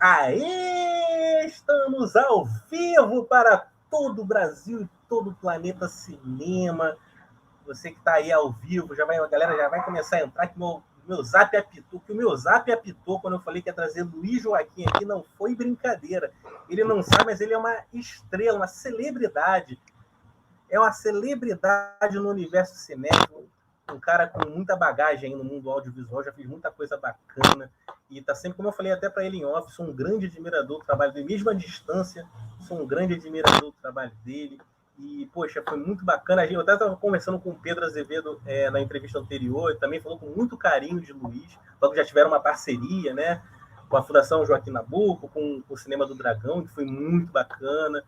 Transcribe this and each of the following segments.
Aê! Estamos ao vivo para todo o Brasil e todo o planeta cinema. Você que está aí ao vivo, a galera já vai começar a entrar, que meu zap apitou, quando eu falei que ia trazer Luiz Joaquim aqui, não foi brincadeira. Ele não sabe, mas ele é uma estrela, uma celebridade. É uma celebridade no universo cinético, um cara com muita bagagem aí no mundo audiovisual, já fez muita coisa bacana, e tá sempre, como eu falei até para ele em off, sou um grande admirador do trabalho dele, mesmo à distância, sou um grande admirador do trabalho dele, e, poxa, foi muito bacana. Eu até estava conversando com o Pedro Azevedo na entrevista anterior, ele também falou com muito carinho de Luiz, falou que já tiveram uma parceria, né, com a Fundação Joaquim Nabuco, com o Cinema do Dragão, que foi muito bacana.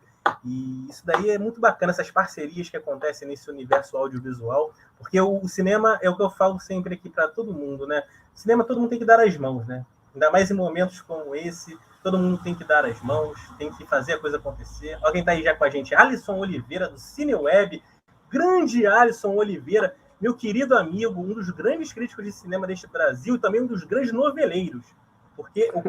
E isso daí é muito bacana, essas parcerias que acontecem nesse universo audiovisual, porque o cinema é o que eu falo sempre aqui para todo mundo, né? Cinema todo mundo tem que dar as mãos, né? Ainda mais em momentos como esse, todo mundo tem que dar as mãos, tem que fazer a coisa acontecer. Alguém está aí já com a gente, Alisson Oliveira, do CineWeb, grande Alisson Oliveira, meu querido amigo, um dos grandes críticos de cinema deste Brasil e também um dos grandes noveleiros, porque o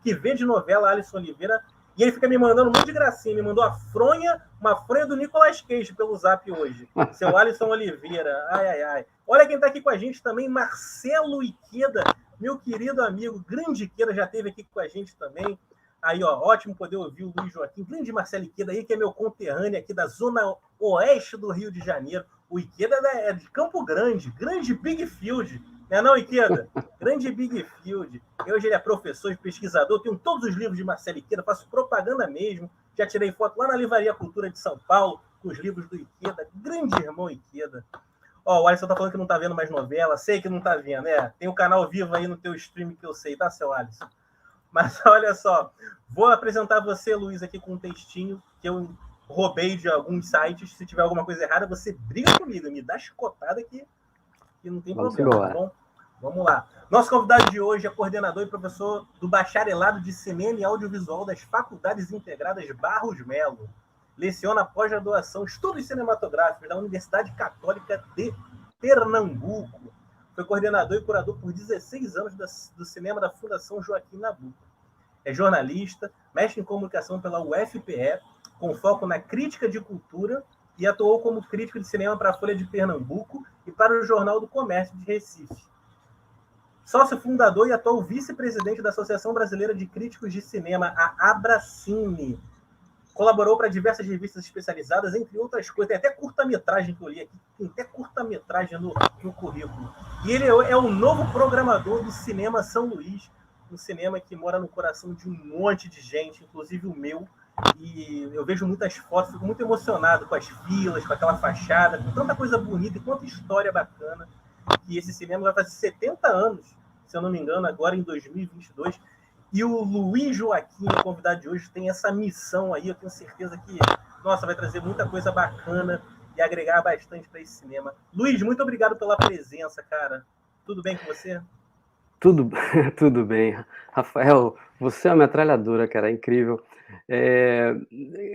que vê de novela Alisson Oliveira. E ele fica me mandando um monte de gracinha. Me mandou uma fronha do Nicolas Cage pelo zap hoje. Seu Alisson Oliveira. Ai, ai, ai. Olha quem está aqui com a gente também, Marcelo Iqueda, meu querido amigo. Grande Iqueda, já esteve aqui com a gente também. Aí, ó, ótimo poder ouvir o Luiz Joaquim. Grande Marcelo Iqueda aí, que é meu conterrâneo aqui da zona oeste do Rio de Janeiro. O Iqueda é de Campo Grande. Grande Big Field. Não é não, Iqueda? Grande Big Field. Hoje ele é professor e pesquisador, tenho todos os livros de Marcelo Iqueda, faço propaganda mesmo. Já tirei foto lá na Livraria Cultura de São Paulo, com os livros do Iqueda. Grande irmão Iqueda. Ó, o Alisson tá falando que não tá vendo mais novela, sei que não tá vendo, né? Tem um canal vivo aí no teu stream que eu sei, tá, seu Alisson? Mas olha só, vou apresentar você, Luiz, aqui com um textinho que eu roubei de alguns sites. Se tiver alguma coisa errada, você briga comigo, me dá chicotada que não tem problema, tá bom? Vamos lá. Nosso convidado de hoje é coordenador e professor do Bacharelado de Cinema e Audiovisual das Faculdades Integradas Barros Melo. Leciona pós-graduação Estudos Cinematográficos da Universidade Católica de Pernambuco. Foi coordenador e curador por 16 anos do cinema da Fundação Joaquim Nabuco. É jornalista, mestre em comunicação pela UFPE, com foco na crítica de cultura, e atuou como crítico de cinema para a Folha de Pernambuco e para o Jornal do Comércio de Recife. Sócio fundador e atual vice-presidente da Associação Brasileira de Críticos de Cinema, a Abracine. Colaborou para diversas revistas especializadas, entre outras coisas. Tem até curta-metragem que eu li aqui. Tem até curta-metragem no currículo. E ele é o novo programador do Cinema São Luís, um cinema que mora no coração de um monte de gente, inclusive o meu. E eu vejo muitas fotos, fico muito emocionado com as filas, com aquela fachada, com tanta coisa bonita e quanta história bacana. Que esse cinema vai fazer 70 anos, se eu não me engano, agora em 2022. E o Luiz Joaquim, o convidado de hoje, tem essa missão aí. Eu tenho certeza que, nossa, vai trazer muita coisa bacana e agregar bastante para esse cinema. Luiz, muito obrigado pela presença, cara. Tudo bem com você? Tudo bem. Rafael, você é uma metralhadora, cara, é incrível.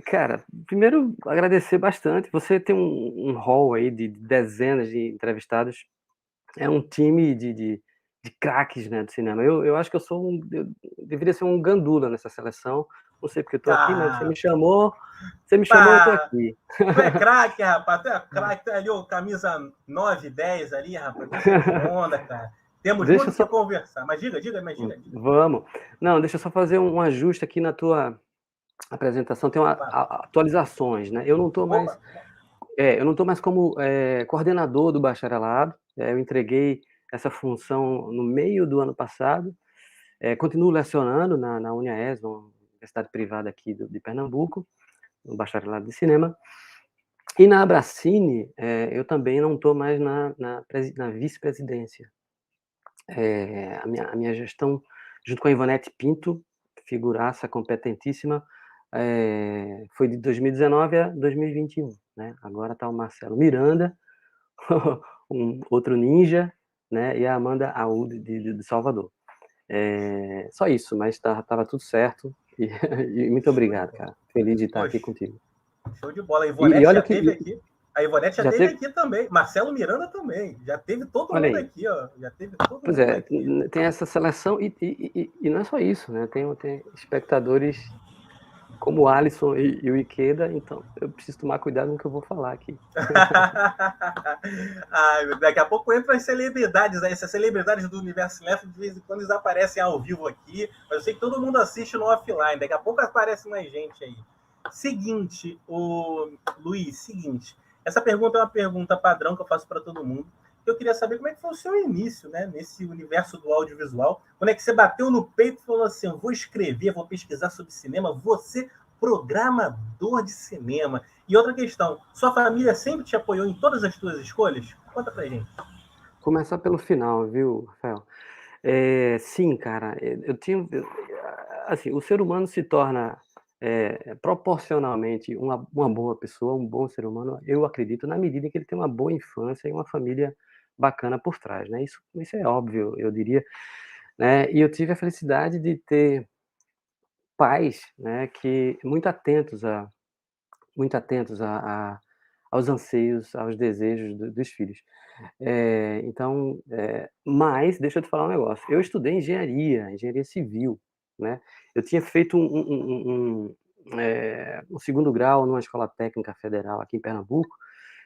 Cara, primeiro, agradecer bastante. Você tem um hall aí de dezenas de entrevistados. É um time de craques, né, do cinema. Eu acho que eu deveria ser um gandula nessa seleção. Não sei porque eu tô aqui, mas você me chamou, eu tô aqui. Tu é craque, rapaz, tu é craque, tu é ali, camisa 9, 10 ali, rapaz, deixa onda, cara. Temos muito que conversar, mas diga. Vamos. Não, deixa eu só fazer um ajuste aqui na tua apresentação, tem atualizações, né? Eu não tô mais como coordenador do bacharelado, eu entreguei essa função no meio do ano passado, continuo lecionando na UniaES, uma universidade privada aqui de Pernambuco, no bacharelado de cinema, e na Abracine, eu também não estou mais na vice-presidência. A minha gestão, junto com a Ivonete Pinto, figuraça competentíssima, foi de 2019 a 2021, né? Agora está o Marcelo Miranda, um outro ninja, né? E a Amanda Aúde de Salvador. Só isso, mas estava tudo certo e muito obrigado, cara. Feliz de estar aqui contigo. Show de bola. A Ivonete já esteve aqui. A Ivonete já Já teve teve? aqui também. Marcelo Miranda também. Já teve todo Olha mundo aí. aqui, ó. Já teve todo Pois mundo é, aqui. tem essa seleção e não é só isso, né, tem espectadores como o Alisson e o Ikeda, então eu preciso tomar cuidado no que eu vou falar aqui. Ai, daqui a pouco entram as celebridades aí. Essas celebridades do universo cinéfilo, de vez em quando eles aparecem ao vivo aqui. Mas eu sei que todo mundo assiste no offline. Daqui a pouco aparece mais gente aí. Seguinte, o Luiz, seguinte. Essa pergunta é uma pergunta padrão que eu faço para todo mundo. Eu queria saber como é que foi o seu início, né, nesse universo do audiovisual. Quando é que você bateu no peito e falou assim: eu vou escrever, vou pesquisar sobre cinema, você programador de cinema. E outra questão, sua família sempre te apoiou em todas as suas escolhas? Conta pra gente. Começar pelo final, viu, Rafael? Sim, cara, eu tinha assim, o ser humano se torna, proporcionalmente uma boa pessoa, um bom ser humano, eu acredito, na medida em que ele tem uma boa infância e uma família bacana por trás, né, isso é óbvio, eu diria, né, e eu tive a felicidade de ter pais, né, que muito atentos a aos anseios, aos desejos dos filhos. Então, mas deixa eu te falar um negócio, eu estudei engenharia civil, né, eu tinha feito um 2º grau numa escola técnica federal aqui em Pernambuco,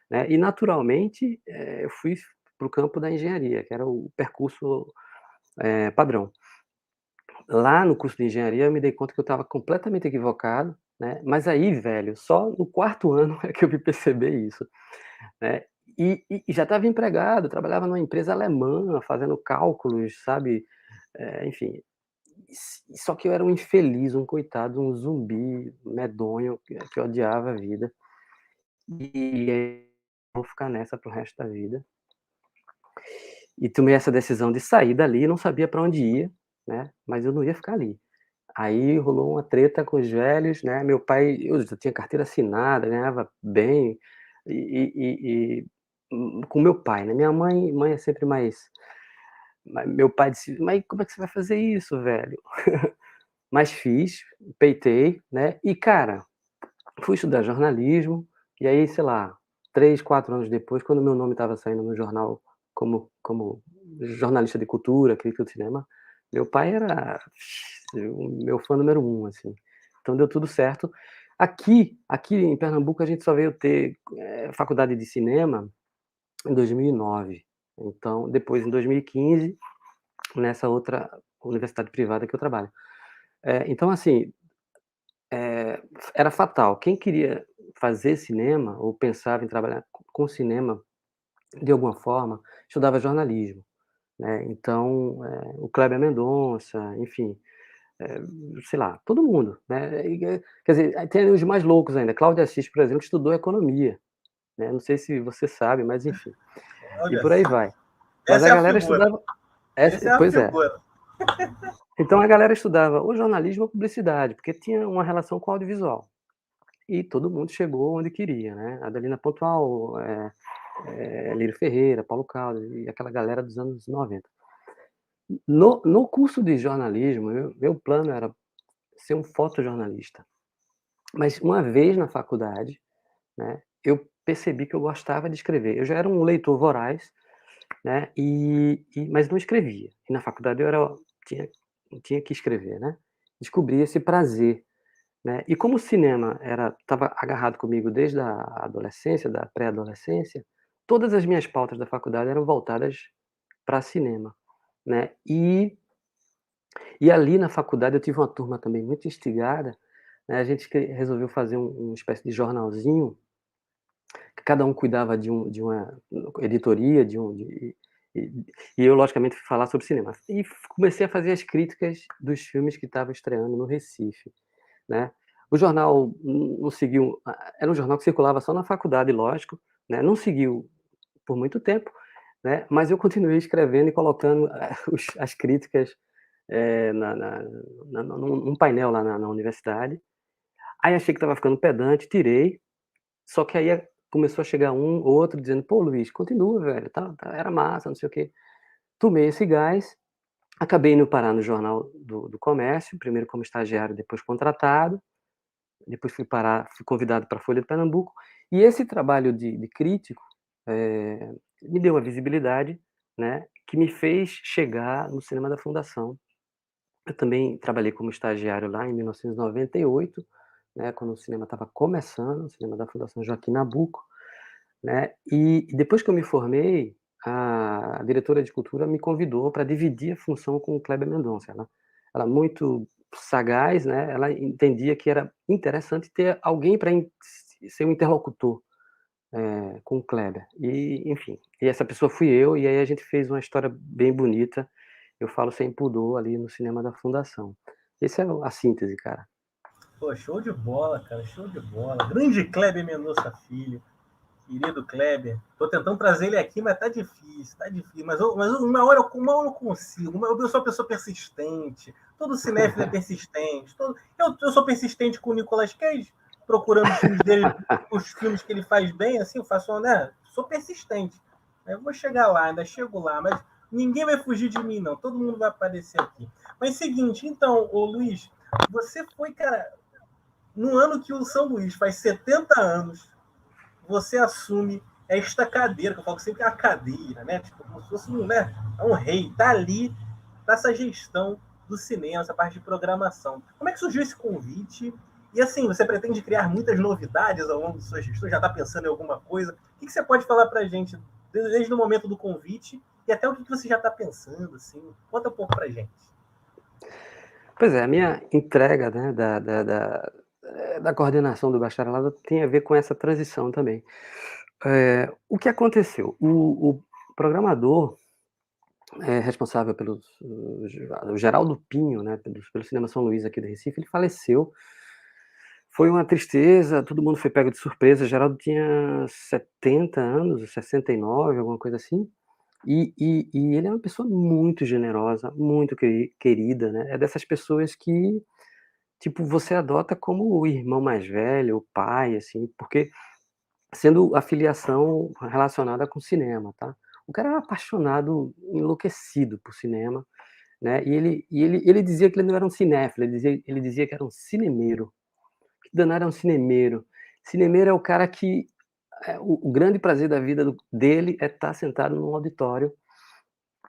né, e naturalmente, eu fui para o campo da engenharia, que era o percurso, padrão. Lá no curso de engenharia eu me dei conta que eu estava completamente equivocado, né, mas aí, velho, só no 4º ano é que eu vim perceber isso, né. E já estava empregado, trabalhava numa empresa alemã, fazendo cálculos, sabe, enfim. Só que eu era um infeliz, um coitado, um zumbi medonho que odiava a vida. E vou ficar nessa para o resto da vida. E tomei essa decisão de sair dali, não sabia para onde ia, né, mas eu não ia ficar ali. Aí rolou uma treta com os velhos, né, meu pai eu já tinha carteira assinada, ganhava bem, com meu pai, né, minha mãe é sempre mais meu pai disse: "Mas como é que você vai fazer isso, velho?" Mas fiz, peitei, né, e cara, fui estudar jornalismo, e aí, sei lá, 3, 4 anos depois, quando meu nome estava saindo no jornal como jornalista de cultura, crítico de cinema, meu pai era o meu fã número 1, assim. Então deu tudo certo. Aqui em Pernambuco a gente só veio ter, faculdade de cinema em 2009. Então depois em 2015, nessa outra universidade privada que eu trabalho. Então assim, era fatal. Quem queria fazer cinema ou pensava em trabalhar com cinema de alguma forma, estudava jornalismo, né. Então, o Kleber Mendonça, enfim, sei lá, todo mundo, né. Quer dizer, aí tem os mais loucos ainda, Cláudio Assis, por exemplo, estudou economia, né, não sei se você sabe, mas enfim, e Olha por aí só. vai. Mas Essa a é a galera figura. estudava Essa é a pois é. figura. Então a galera estudava ou jornalismo ou publicidade, porque tinha uma relação com o audiovisual. E todo mundo chegou onde queria, né, Adelina Pontual, Lírio Ferreira, Paulo Caldas e aquela galera dos anos 90. No curso de jornalismo, meu plano era ser um fotojornalista, mas uma vez na faculdade, né, eu percebi que eu gostava de escrever. Eu já era um leitor voraz, né, mas não escrevia. E na faculdade tinha tinha que escrever, né. Descobri esse prazer, né. E como o cinema estava agarrado comigo desde a adolescência, da pré-adolescência, todas as minhas pautas da faculdade eram voltadas para cinema, né. E ali na faculdade eu tive uma turma também muito instigada, né, a gente resolveu fazer uma espécie de jornalzinho, que cada um cuidava de uma editoria, e e eu logicamente fui falar sobre cinema. E comecei a fazer as críticas dos filmes que estavam estreando no Recife, né. O jornal não seguiu era um jornal que circulava só na faculdade, lógico, né, não seguiu por muito tempo, né, mas eu continuei escrevendo e colocando as críticas, num painel lá na universidade. Aí achei que estava ficando pedante, tirei, só que aí começou a chegar um, outro dizendo: "Pô, Luiz, continua, velho, era massa, não sei o quê". Tomei esse gás, acabei indo parar no Jornal do Comércio, primeiro como estagiário, depois contratado, depois fui convidado para a Folha de Pernambuco, E esse trabalho de crítico me deu uma visibilidade, né, que me fez chegar no cinema da Fundação. Eu também trabalhei como estagiário lá em 1998, né, quando o cinema estava começando, o cinema da Fundação Joaquim Nabuco, né, e depois que eu me formei, a diretora de cultura me convidou para dividir a função com o Kleber Mendonça. Ela muito sagaz, né, ela entendia que era interessante ter alguém para ser um interlocutor com o Kleber. E, enfim, e essa pessoa fui eu, e aí a gente fez uma história bem bonita, eu falo sem pudor, ali no cinema da Fundação. Essa é a síntese, cara. Pô, show de bola, cara, show de bola. Grande Kleber Mendonça Filho, querido Kleber. Tô tentando trazer ele aqui, mas tá difícil, tá difícil. Mas uma hora eu consigo. Eu sou uma pessoa persistente. Todo cinéfilo é persistente. Eu sou persistente com o Nicolas Cage, procurando os filmes dele, os filmes que ele faz bem, assim, eu faço, né? Sou persistente. Eu vou chegar lá, ainda chego lá, mas ninguém vai fugir de mim, não. Todo mundo vai aparecer aqui. Mas seguinte, então, ô Luiz, você foi, cara, no ano que o São Luís faz 70 anos, você assume esta cadeira, que eu falo sempre que é a cadeira, né? Tipo, como se fosse um rei, tá ali nessa gestão do cinema, essa parte de programação. Como é que surgiu esse convite? E assim, você pretende criar muitas novidades ao longo de sua gestão? Já está pensando em alguma coisa? O que você pode falar para a gente desde o momento do convite e até o que você já está pensando? Assim? Conta um pouco para a gente. Pois é, a minha entrega, né, da coordenação do bacharelado tem a ver com essa transição também. O que aconteceu? O programador responsável o Geraldo Pinho, né, pelo Cinema São Luís aqui do Recife, ele faleceu. Foi uma tristeza, todo mundo foi pego de surpresa. Geraldo tinha 70 anos, 69, alguma coisa assim. E ele é uma pessoa muito generosa, muito querida, né? É dessas pessoas que, tipo, você adota como o irmão mais velho, o pai, assim, porque sendo a filiação relacionada com cinema, tá? O cara era apaixonado, enlouquecido por cinema, né? E ele dizia que ele não era um cinéfilo, ele dizia que era um cinemeiro. Que danado é um cinemeiro? Cinemeiro é o cara que o grande prazer da vida dele é estar sentado num auditório,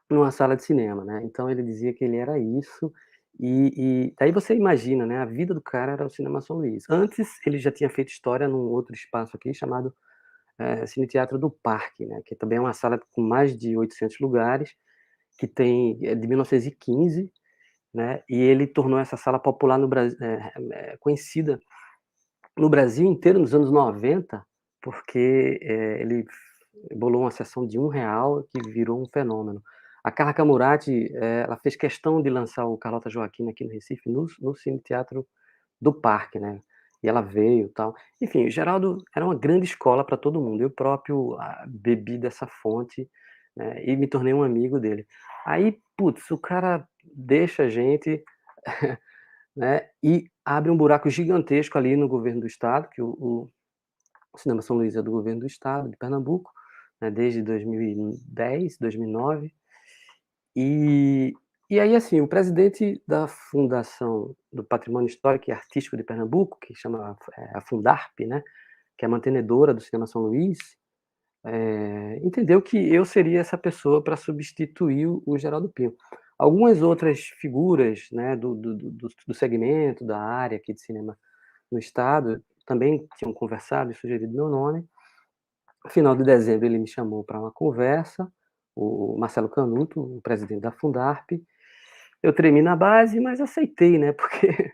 numa sala de cinema, né? Então ele dizia que ele era isso, e daí você imagina, né? A vida do cara era o Cinema São Luís. Antes ele já tinha feito história num outro espaço aqui chamado Cine Teatro do Parque, né? Que também é uma sala com mais de 800 lugares, que é de 1915, né? E ele tornou essa sala popular no Brasil, conhecida no Brasil inteiro nos anos 90, porque ele bolou uma sessão de R$ 1 que virou um fenômeno. A Carla Camurati, ela fez questão de lançar o Carlota Joaquina aqui no Recife, no Cine Teatro do Parque, né? E ela veio, tal. Enfim, o Geraldo era uma grande escola para todo mundo. Eu próprio bebi dessa fonte, né? E me tornei um amigo dele. Aí, putz, o cara deixa a gente né, e abre um buraco gigantesco ali no governo do estado, que o Cinema São Luís é do governo do estado de Pernambuco, né, desde 2010, 2009. E aí, assim, o presidente da Fundação do Patrimônio Histórico e Artístico de Pernambuco, que chama a Fundarp, né, que é a mantenedora do Cinema São Luís, entendeu que eu seria essa pessoa para substituir o Geraldo Pinho. Algumas outras figuras, né, do segmento, da área aqui de cinema no estado, também tinham conversado e sugerido meu nome. No final de dezembro, ele me chamou para uma conversa, o Marcelo Canuto, o presidente da Fundarp. Eu tremi na base, mas aceitei, né, porque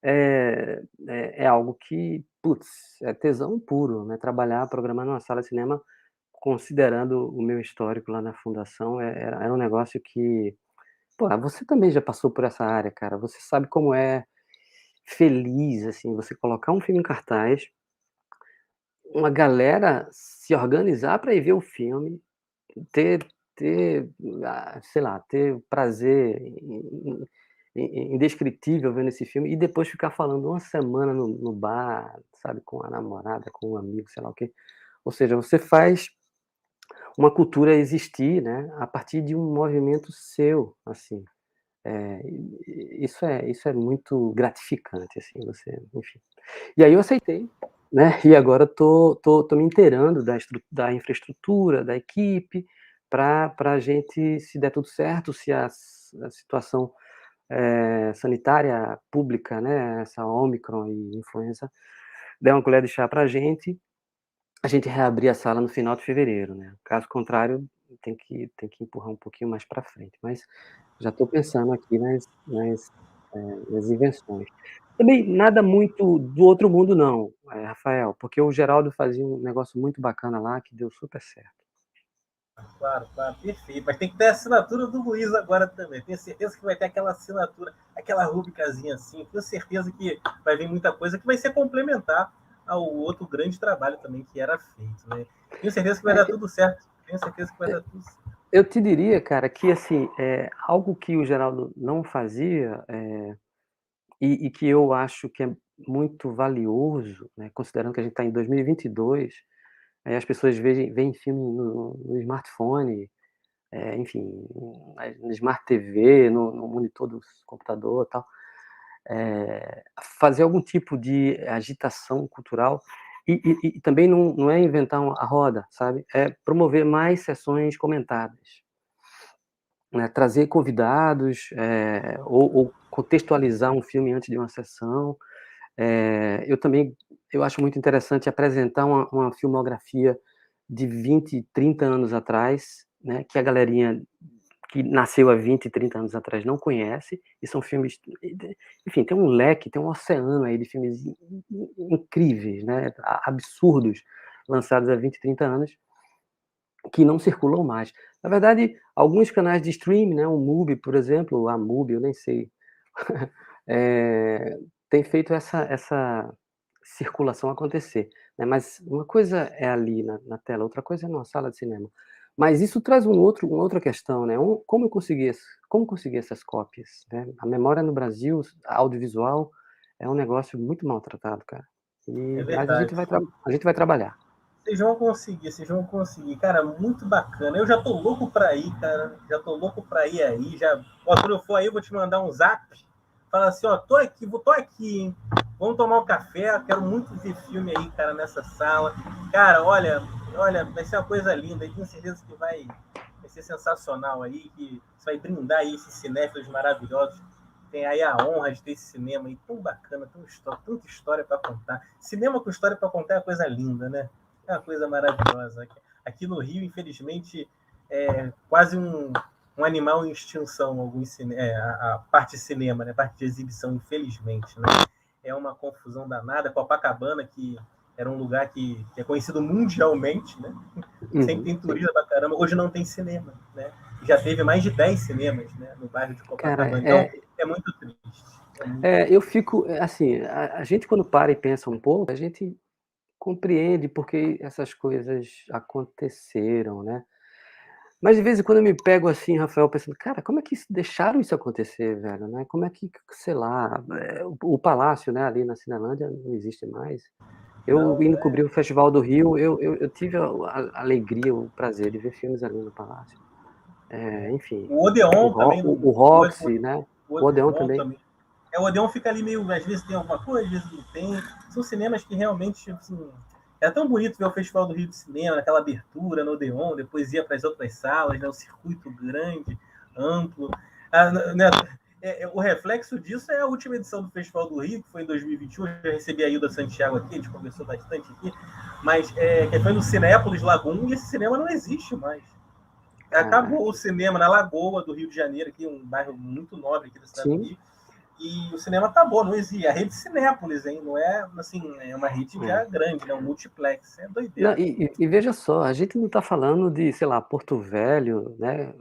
é algo que, putz, é tesão puro, né, trabalhar, programar numa sala de cinema, considerando o meu histórico lá na fundação, era um negócio que, pô, você também já passou por essa área, cara, você sabe como é feliz, assim, você colocar um filme em cartaz, uma galera se organizar para ir ver o filme, ter sei lá, ter prazer indescritível vendo esse filme e depois ficar falando uma semana no bar, sabe, com a namorada, com um amigo, sei lá o quê. Ou seja, você faz uma cultura existir, né, a partir de um movimento seu, assim. Isso é muito gratificante, assim, você, enfim. E aí eu aceitei, né? E agora tô me inteirando da infraestrutura, da equipe, para a gente, se der tudo certo, se a situação sanitária pública, né, essa Omicron e influenza, der uma colher de chá para a gente reabrir a sala no final de fevereiro, né? Caso contrário, tem que empurrar um pouquinho mais para frente, mas já estou pensando aqui nas invenções. Também nada muito do outro mundo não, Rafael, porque o Geraldo fazia um negócio muito bacana lá que deu super certo. Claro, claro, perfeito. Mas tem que ter a assinatura do Luiz agora também. Tenho certeza que vai ter aquela assinatura, aquela rubricazinha assim. Tenho certeza que vai vir muita coisa que vai ser complementar ao outro grande trabalho também que era feito, né? Tenho certeza que vai dar tudo certo. Tenho certeza que vai dar tudo certo. Eu te diria, cara, que assim, algo que o Geraldo não fazia, e que eu acho que é muito valioso, né, considerando que a gente está em 2022, as pessoas veem filme no smartphone, enfim, no Smart TV, no monitor do computador, tal. Fazer algum tipo de agitação cultural e também não é inventar a roda, sabe? É promover mais sessões comentadas, né? Trazer convidados, ou contextualizar um filme antes de uma sessão. Eu acho muito interessante apresentar uma filmografia de 20, 30 anos atrás, né, que a galerinha que nasceu há 20, 30 anos atrás não conhece, e são filmes, enfim, tem um leque, tem um oceano aí de filmes incríveis, né, absurdos, lançados há 20, 30 anos, que não circulam mais. Na verdade, alguns canais de streaming, né, o Mubi, por exemplo, a Mubi, eu nem sei, tem feito essa circulação acontecer, né, mas uma coisa é ali na tela, outra coisa é numa sala de cinema. Mas isso traz uma outra questão, né, como conseguir essas cópias, né? A memória no Brasil, audiovisual, é um negócio muito maltratado, cara. É E verdade. a gente vai trabalhar. Vocês vão conseguir, vocês vão conseguir. Cara, muito bacana. Eu já tô louco pra ir, cara. Já tô louco pra ir aí. Já... Ó, quando eu for aí, eu vou te mandar um zap. Fala assim, ó, tô aqui, hein? Vamos tomar um café. Quero muito ver filme aí, cara, nessa sala. Cara, olha, vai ser uma coisa linda. Eu tenho certeza que vai ser sensacional aí, que você vai brindar aí esses cinéfilos maravilhosos. Tem aí a honra de ter esse cinema aí tão bacana, tanta história para contar. Cinema com história para contar é uma coisa linda, né? É uma coisa maravilhosa. Aqui no Rio, infelizmente, é quase um animal em extinção, a parte de cinema, né? A parte de exibição, infelizmente. Né? É uma confusão danada. Copacabana, que era um lugar que é conhecido mundialmente, né? Sempre tem turismo pra caramba. Hoje não tem cinema, né? Já teve mais de 10 cinemas, né? No bairro de Cara, Copacabana. Então, é muito triste. eu fico, assim, a gente quando para e pensa um pouco, a gente compreende porque essas coisas aconteceram, né. Mas de vez em quando eu me pego assim, Rafael, pensando: "Cara, como é que deixaram isso acontecer, velho, né, como é que, sei lá, o palácio, né, ali na Cinelândia não existe mais". Eu Não, indo cobrir o Festival do Rio, eu tive a alegria, o prazer de ver filmes ali no palácio. Enfim, o Odeon também, o Roxy, né, o o Odeon Odeon também. também. O Odeon fica ali meio, às vezes tem alguma coisa, às vezes não tem. São cinemas que realmente, tipo assim, é tão bonito ver o Festival do Rio de Cinema, aquela abertura no Odeon, depois ia para as outras salas, né, o circuito grande, amplo. Né, o reflexo disso é a última edição do Festival do Rio, que foi em 2021. Eu já recebi a Hilda Santiago aqui, a gente conversou bastante aqui, mas que foi no Cinépolis Lagoon, e esse cinema não existe mais. Acabou o cinema na Lagoa do Rio de Janeiro, aqui, um bairro muito nobre aqui da cidade do Rio, e o cinema acabou, não existe. A rede Cinépolis, hein? Não é assim, é uma rede já grande, né? Um multiplex, é doideira. Não, e veja só, a gente não está falando de, sei lá, Porto Velho, né,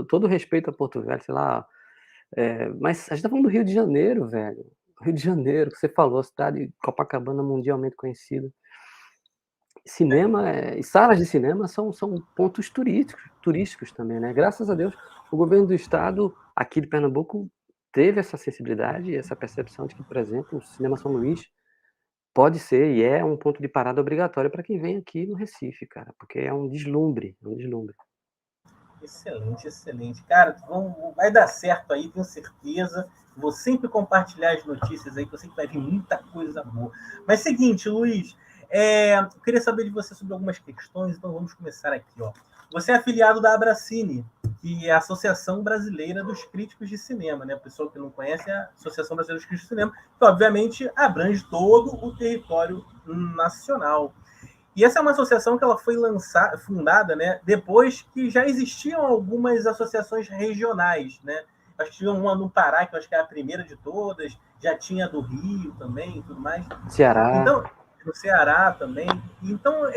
todo respeito a Porto Velho, sei lá, mas a gente está falando do Rio de Janeiro, velho. Rio de Janeiro, que você falou, cidade Copacabana mundialmente conhecida. Cinema, e salas de cinema são pontos turísticos também, né. Graças a Deus, o governo do estado, aqui de Pernambuco, teve essa sensibilidade e essa percepção de que, por exemplo, o Cinema São Luís pode ser e é um ponto de parada obrigatório para quem vem aqui no Recife, cara, porque é um deslumbre, é um deslumbre. Excelente, excelente. Cara, vai dar certo aí, tenho certeza. Vou sempre compartilhar as notícias aí, que eu sei que vai vir muita coisa boa. Mas seguinte, Luiz, Queria saber de você sobre algumas questões, então vamos começar aqui. Ó. Você é afiliado da Abracine, que é a Associação Brasileira dos Críticos de Cinema, né? A pessoa que não conhece é a Associação Brasileira dos Críticos de Cinema, que obviamente abrange todo o território nacional. E essa é uma associação que ela foi fundada, né, depois que já existiam algumas associações regionais, né? Acho que tinha uma no Pará, que eu acho que é a primeira de todas, já tinha a do Rio também e tudo mais. Ceará. Então, no Ceará também. Então,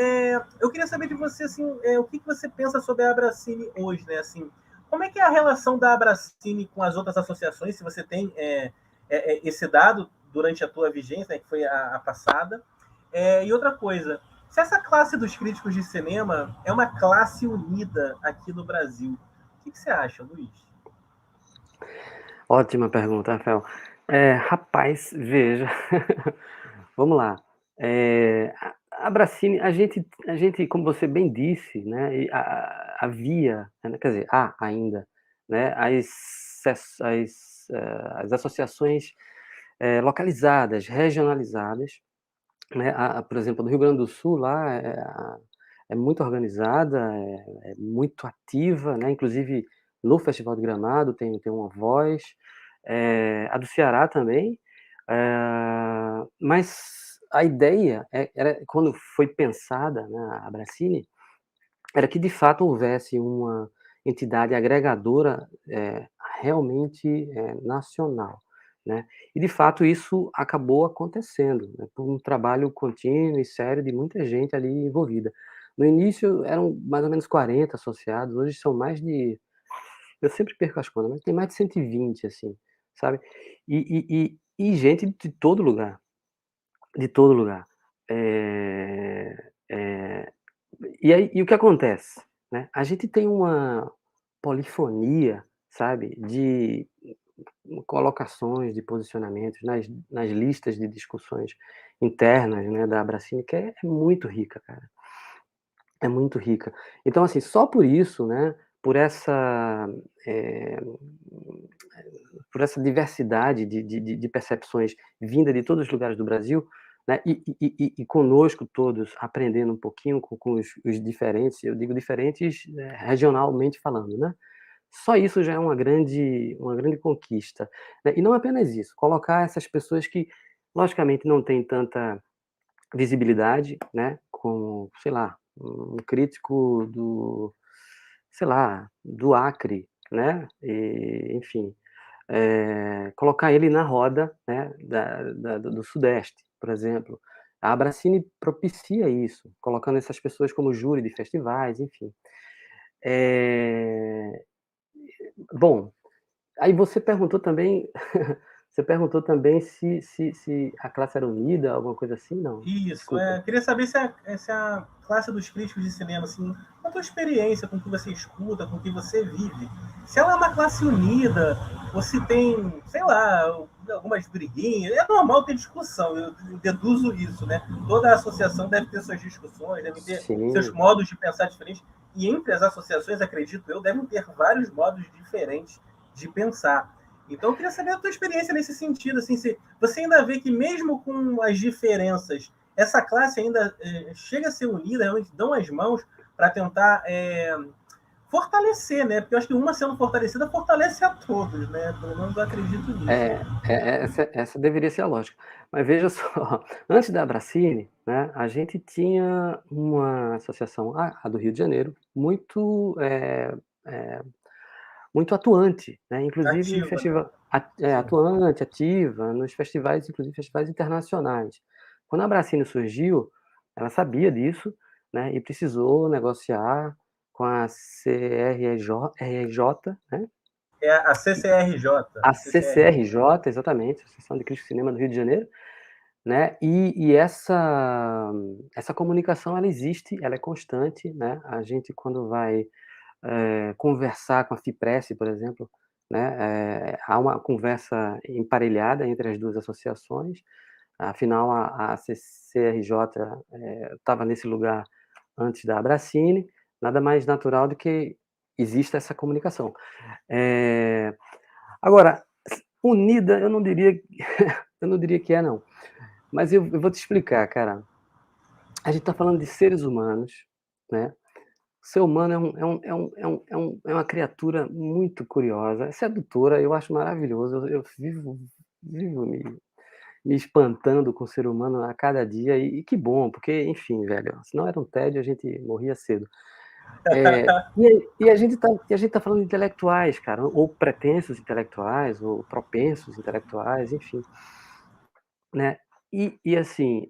eu queria saber de você, assim, o que você pensa sobre a Abracine hoje, né? Assim, como é que é a relação da Abracine com as outras associações, se você tem esse dado durante a tua vigência, né, que foi a passada. E outra coisa, se essa classe dos críticos de cinema é uma classe unida aqui no Brasil, o que você acha, Luiz? Ótima pergunta, Rafael. Rapaz, veja, vamos lá. A Abracine, a gente, como você bem disse, né, havia, né, quer dizer, há ainda, né, as associações localizadas, regionalizadas, né, por exemplo, no Rio Grande do Sul, lá é muito organizada, é muito ativa, né, inclusive no Festival de Gramado tem uma voz, a do Ceará também, mas a ideia era, quando foi pensada, né, a Abracine, era que de fato houvesse uma entidade agregadora realmente nacional, né? E de fato isso acabou acontecendo, né, por um trabalho contínuo e sério de muita gente ali envolvida. No início eram mais ou menos 40 associados, hoje são mais de, eu sempre perco as contas, mas tem mais de 120, assim, sabe? E gente de todo lugar, de todo lugar. Eh eh, e aí, e o que acontece, né? A gente tem uma polifonia, sabe, de colocações, de posicionamentos nas listas de discussões internas, né, da Abracine, que é muito rica, cara. É muito rica. Então, assim, só por isso, né, por essa, eh, por essa diversidade de percepções vinda de todos os lugares do Brasil, né, e conosco todos aprendendo um pouquinho com os diferentes, eu digo diferentes, regionalmente falando, né. Só isso já é uma grande conquista, né. E não apenas isso, colocar essas pessoas que, logicamente, não têm tanta visibilidade, né, como, sei lá, um crítico do, sei lá, do Acre, né, enfim, colocar ele na roda, né, do Sudeste, por exemplo. A Abracine propicia isso, colocando essas pessoas como júri de festivais, enfim. Eh, Bom, aí você perguntou também você perguntou também se a classe era unida, alguma coisa assim? Não, Isso, desculpa. queria saber se a classe dos críticos de cinema, assim, com a tua experiência, com o que você escuta, com o que você vive, se ela é uma classe unida, ou se tem, sei lá, algumas briguinhas, é normal ter discussão, eu deduzo isso, né? Toda associação deve ter suas discussões, deve ter seus Sim. modos de pensar diferentes, e entre as associações, acredito eu, devem ter vários modos diferentes de pensar. Então, eu queria saber a tua experiência nesse sentido, assim, se você ainda vê que mesmo com as diferenças, essa classe ainda chega a ser unida, realmente dão as mãos para tentar fortalecer, né? Porque eu acho que uma sendo fortalecida fortalece a todos, né? Pelo menos eu acredito nisso. Essa deveria ser a lógica. Mas veja só, antes da Abracine, né, a gente tinha uma associação, a do Rio de Janeiro, muito atuante, né, inclusive em Ativa, né? festival, Sim. atuante, ativa, nos festivais, inclusive festivais internacionais. Quando a Abracine surgiu, ela sabia disso, né, e precisou negociar com a RJ, né, É a CCRJ. a CCRJ. CCRJ, exatamente, Associação de Críticos de Cinema do Rio de Janeiro, né, e essa comunicação ela existe, ela é constante, né, a gente quando vai conversar com a FIPRESS, por exemplo, né, há uma conversa emparelhada entre as duas associações, afinal a CCRJ estava nesse lugar antes da Abracine, nada mais natural do que exista essa comunicação. Agora, unida eu não diria eu não diria que é não, mas eu vou te explicar, cara. a gente está falando de seres humanos, né? O ser humano é uma criatura muito curiosa, é sedutora, eu acho maravilhoso. Eu vivo me espantando com o ser humano a cada dia, e que bom, porque, enfim, velho, se não era um tédio, a gente morria cedo. E a gente tá falando de intelectuais, cara, ou pretensos intelectuais, ou propensos intelectuais, enfim, né? E assim,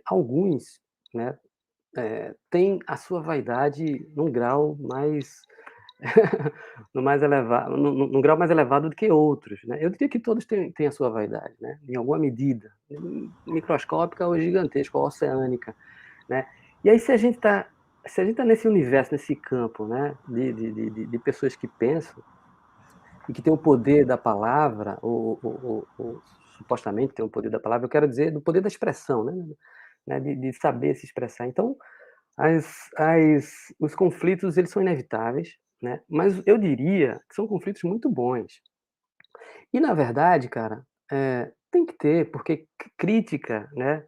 alguns, né, têm a sua vaidade num grau mais no mais elevado, num grau mais elevado do que outros, né. Eu diria que todos têm a sua vaidade, né, em alguma medida, microscópica ou gigantesca ou oceânica, né. E aí se a gente tá nesse universo, nesse campo, né, de pessoas que pensam e que têm o poder da palavra, ou supostamente têm o poder da palavra, eu quero dizer do poder da expressão, né, de saber se expressar. Então, os conflitos, eles são inevitáveis, né, mas eu diria que são conflitos muito bons. E na verdade, cara, tem que ter, porque crítica, né,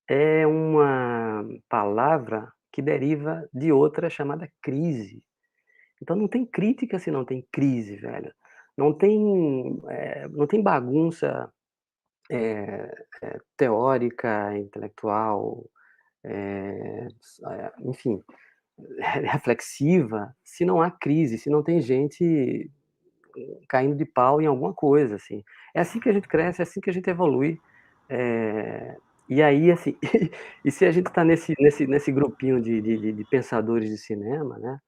é uma palavra que deriva de outra chamada crise. Então não tem crítica se não tem crise, velho. Não tem bagunça, teórica, intelectual, enfim, reflexiva, se não há crise, se não tem gente caindo de pau em alguma coisa, assim. É assim que a gente cresce, é assim que a gente evolui. E aí, assim, e se a gente está nesse grupinho de pensadores de cinema, né,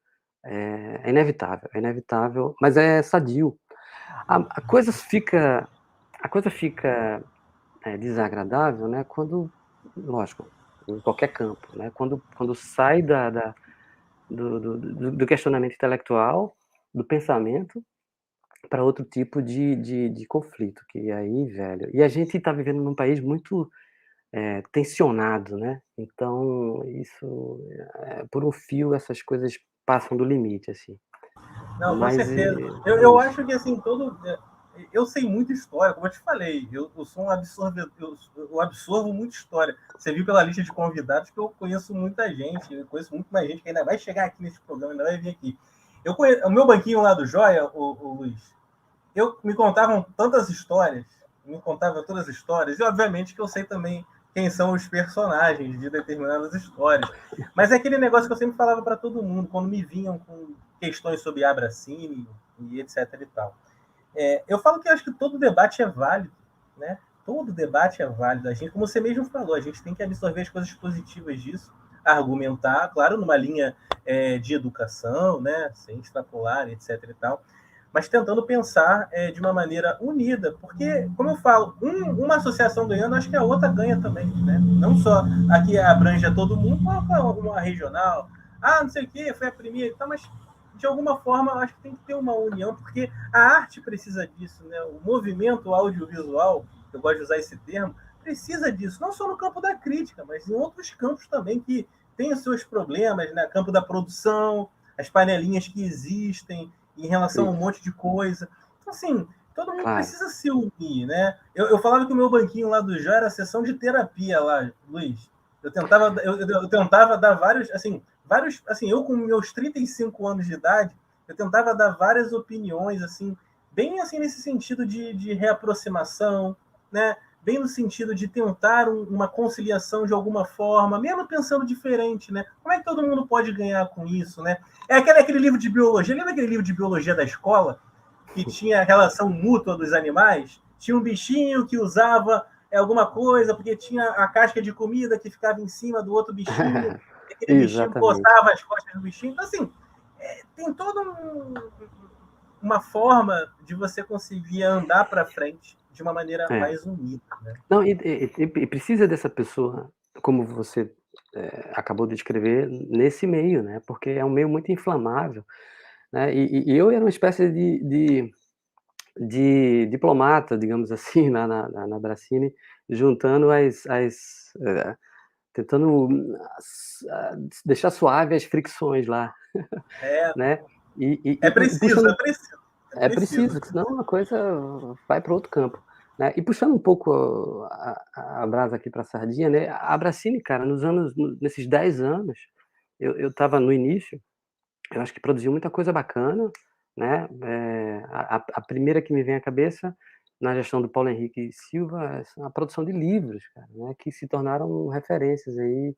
é inevitável, mas é sadio. A coisa fica a coisa fica, desagradável, né, quando, lógico, em qualquer campo, né, quando sai do questionamento intelectual, do pensamento, para outro tipo de conflito, que aí, velho, e a gente está vivendo num país muito, tensionado, né, então isso, por um fio, essas coisas passam do limite, assim. Não, com Mas certeza. é Eu isso. acho que assim, eu sei muita história, como eu te falei, eu sou um absorvedor, eu absorvo muita história. Você viu pela lista de convidados que eu conheço muita gente, eu conheço muito mais gente que ainda vai chegar aqui nesse programa, ainda vai vir aqui. O meu banquinho lá do Joia, o Luiz, me contavam tantas histórias, me contavam todas as histórias, e obviamente que eu sei também quem são os personagens de determinadas histórias. Mas é aquele negócio que eu sempre falava para todo mundo, quando me vinham com questões sobre Abracine e etc e tal. Eu falo que eu acho que todo debate é válido, né? Todo debate é válido. A gente, como você mesmo falou, a gente tem que absorver as coisas positivas disso, argumentar, claro, numa linha de educação, né? Sem extrapolar, etc e tal, mas tentando pensar de uma maneira unida, porque, como eu falo, uma associação ganhando, acho que a outra ganha também, né? Não só aqui abrange a todo mundo, uma regional, não sei o que, foi a primeira, então, mas de alguma forma acho que tem que ter uma união, porque a arte precisa disso, né? O movimento audiovisual, eu gosto de usar esse termo, precisa disso, não só no campo da crítica, mas em outros campos também que têm os seus problemas, né? Campo da produção, as panelinhas que existem, em relação a um Isso, monte de coisa. Então, assim, todo mundo claro. precisa se unir, né? Eu falava que o meu banquinho lá do Jó era a sessão de terapia lá, Luiz. Eu tentava dar assim, eu com meus 35 anos de idade, eu tentava dar várias opiniões, assim, bem assim nesse sentido de reaproximação, né? Bem no sentido de tentar uma conciliação de alguma forma, mesmo pensando diferente, né? Como é que todo mundo pode ganhar com isso, né? É aquele livro de biologia, lembra aquele livro de biologia da escola? Que tinha a relação mútua dos animais? Tinha um bichinho que usava alguma coisa, porque tinha a casca de comida que ficava em cima do outro bichinho, e aquele bichinho Exatamente. coçava as costas do bichinho. Então, assim, tem toda uma forma de você conseguir andar para frente de uma maneira É. mais unida, né? Não, e precisa dessa pessoa, como você, acabou de descrever, nesse meio, né, porque é um meio muito inflamável, né, e eu era uma espécie de diplomata, digamos assim, na Brasília, juntando tentando deixar suave as fricções lá, É, né, é preciso, puxando. é preciso, é É preciso. preciso, que senão a coisa vai para outro campo. né? E puxando um pouco a brasa aqui para a sardinha, né? A Abracine, cara, nesses 10 anos, eu estava no início, eu acho que produziu muita coisa bacana, né? A primeira que me vem à cabeça, na gestão do Paulo Henrique Silva, é a produção de livros, cara, né? Que se tornaram referências aí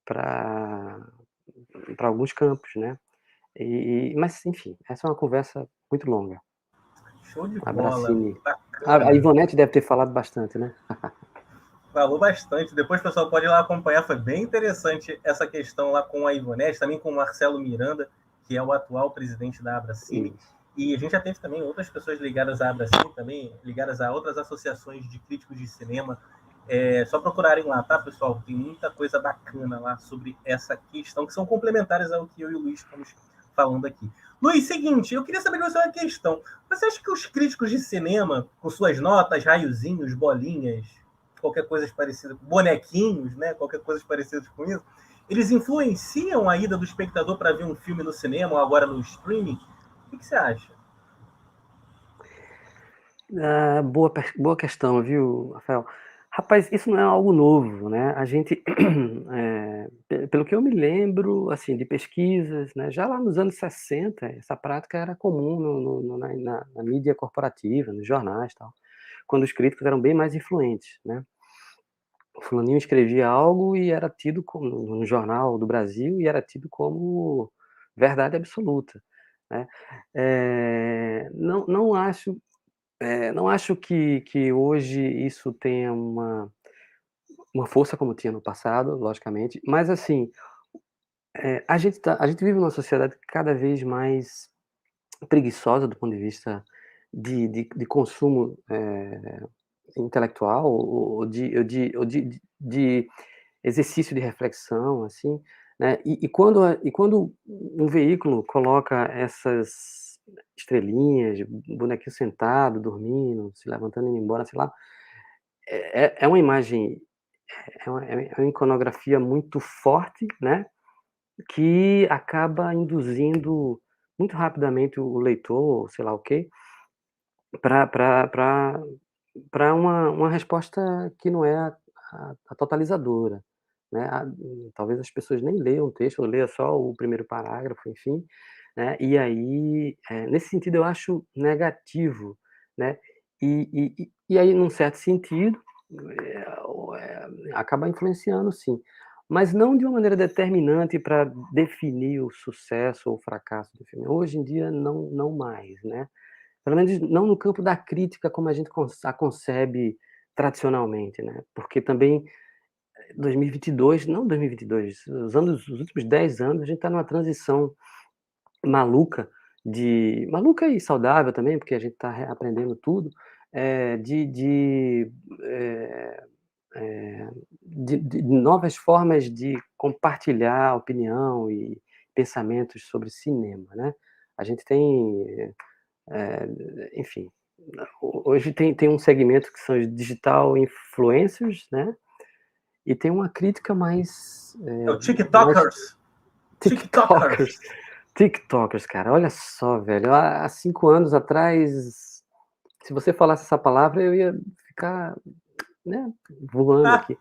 para alguns campos, né? Mas, enfim, essa é uma conversa muito longa. Show de bola, Abracine. que A bacana. Ivonete deve ter falado bastante, né? Falou bastante. Depois o pessoal pode ir lá acompanhar. Foi bem interessante essa questão lá com a Ivonete, também com o Marcelo Miranda, que é o atual presidente da Abracine. E a gente já teve também outras pessoas ligadas à Abracine, também ligadas a outras associações de críticos de cinema. Só procurarem lá, tá, pessoal? Tem muita coisa bacana lá sobre essa questão, que são complementares ao que eu e o Luiz estamos falando aqui. Luiz, seguinte, eu queria saber de você uma questão. Você acha que os críticos de cinema, com suas notas, raiozinhos, bolinhas, qualquer coisa parecida, bonequinhos, né? Qualquer coisa parecida com isso, eles influenciam a ida do espectador para ver um filme no cinema ou agora no streaming? O que você acha? Boa questão, viu, Rafael? Rapaz, isso não é algo novo, né? A gente, pelo que eu me lembro, assim, de pesquisas, né? Já lá nos anos 60, essa prática era comum na mídia corporativa, nos jornais, tal, quando os críticos eram bem mais influentes, né? O fulaninho escrevia algo e era tido como no jornal do Brasil e era tido como verdade absoluta, né? Não acho que hoje isso tenha uma força como tinha no passado, logicamente, mas assim, a gente vive numa sociedade cada vez mais preguiçosa do ponto de vista de consumo, intelectual ou de exercício de reflexão, assim, né, e quando um veículo coloca essas estrelinhas, bonequinho sentado, dormindo, se levantando, indo embora, sei lá, é uma imagem, é uma iconografia muito forte, né, que acaba induzindo muito rapidamente o leitor, sei lá o quê, para uma resposta que não é a totalizadora, né. Talvez as pessoas nem leiam o texto, ou leia só o primeiro parágrafo, enfim, né, e aí, nesse sentido eu acho negativo, né. E aí num certo sentido, acaba influenciando sim, mas não de uma maneira determinante para definir o sucesso ou o fracasso do filme. Hoje em dia não mais, né. Pelo menos não no campo da crítica como a gente a concebe tradicionalmente, né, porque também 2022, não 2022, os últimos 10 anos, a gente está numa transição maluca maluca e saudável também, porque a gente está reaprendendo tudo, eh de novas formas de compartilhar opinião e pensamentos sobre cinema, né. A gente tem, enfim, hoje tem um segmento que são os digital influencers, né, e tem uma crítica É o mais TikTokers. tiktokers. TikTokers, cara, olha só, velho, há 5 anos atrás, se você falasse essa palavra, eu ia ficar, né, voando aqui.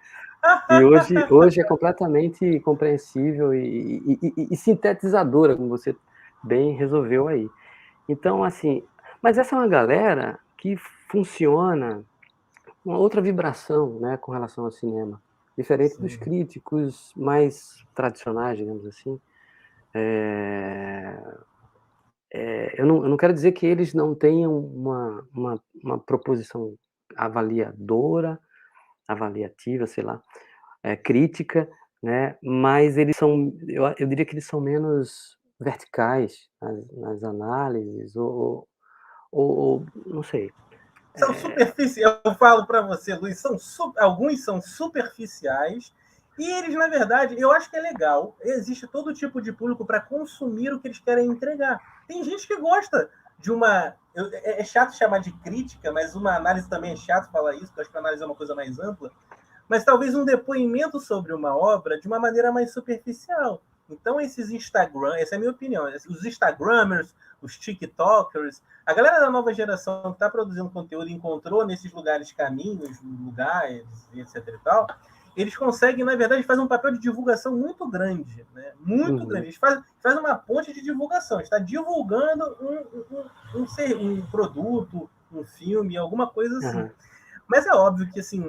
E hoje é completamente compreensível e sintetizadora, como você bem resolveu aí. Então, assim, mas essa é uma galera que funciona uma outra vibração, né, com relação ao cinema, diferente dos Sim. críticos mais tradicionais, digamos assim. Eh eu não quero dizer que eles não tenham uma proposição avaliadora, avaliativa, sei lá, crítica, né, mas eles são, eu diria que eles são menos verticais nas análises ou não sei. São superficiais, eu falo para você, Luiz, alguns são superficiais e eles, na verdade, eu acho que é legal. Existe todo tipo de público para consumir o que eles querem entregar. Tem gente que gosta de uma. É chato chamar de crítica, mas uma análise também é chato falar isso, porque eu acho que a análise é uma coisa mais ampla. Mas talvez um depoimento sobre uma obra de uma maneira mais superficial. Então, esses Instagram, essa é a minha opinião, os Instagramers, os TikTokers, a galera da nova geração que está produzindo conteúdo encontrou nesses lugares caminhos, lugares, etc e tal, eles conseguem, na verdade, fazer um papel de divulgação muito grande, né? Muito grande. Eles fazem uma ponte de divulgação, está divulgando um produto, um filme, alguma coisa assim. Mas é óbvio que, assim,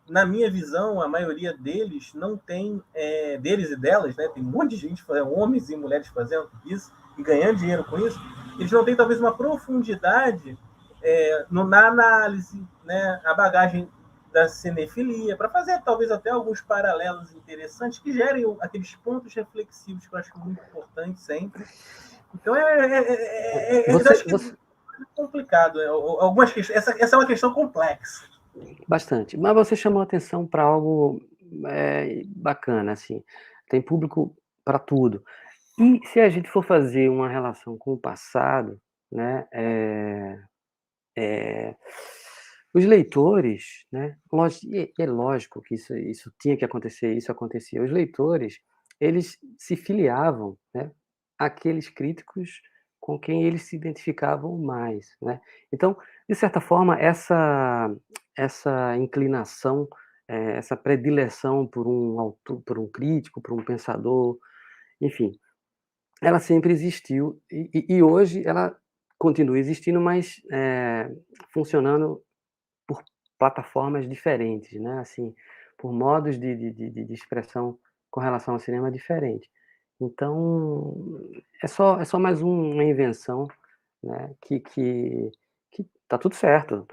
na minha visão, a maioria deles não tem, deles e delas, né? Tem um monte de gente fazendo, homens e mulheres fazendo isso e ganhando dinheiro com isso. Eles não têm, talvez, uma profundidade na análise, né? A bagagem da cinefilia, para fazer, talvez, até alguns paralelos interessantes que gerem aqueles pontos reflexivos que eu acho muito importante sempre. Então, acho complicado. Algumas questões, essa é uma questão complexa. Bastante. Mas você chamou atenção para algo bacana, assim. Tem público para tudo. E se a gente for fazer uma relação com o passado, né, os leitores, né, é lógico que isso tinha que acontecer, isso acontecia. Os leitores, eles se filiavam, né, àqueles críticos com quem eles se identificavam mais, né. Então, de certa forma, essa inclinação, essa predileção por um autor, por um crítico, por um pensador, enfim, ela sempre existiu e hoje ela continua existindo, mas, funcionando por plataformas diferentes, né, assim, por modos de expressão com relação ao cinema diferente. Então, é só mais uma invenção, né, que tá tudo certo,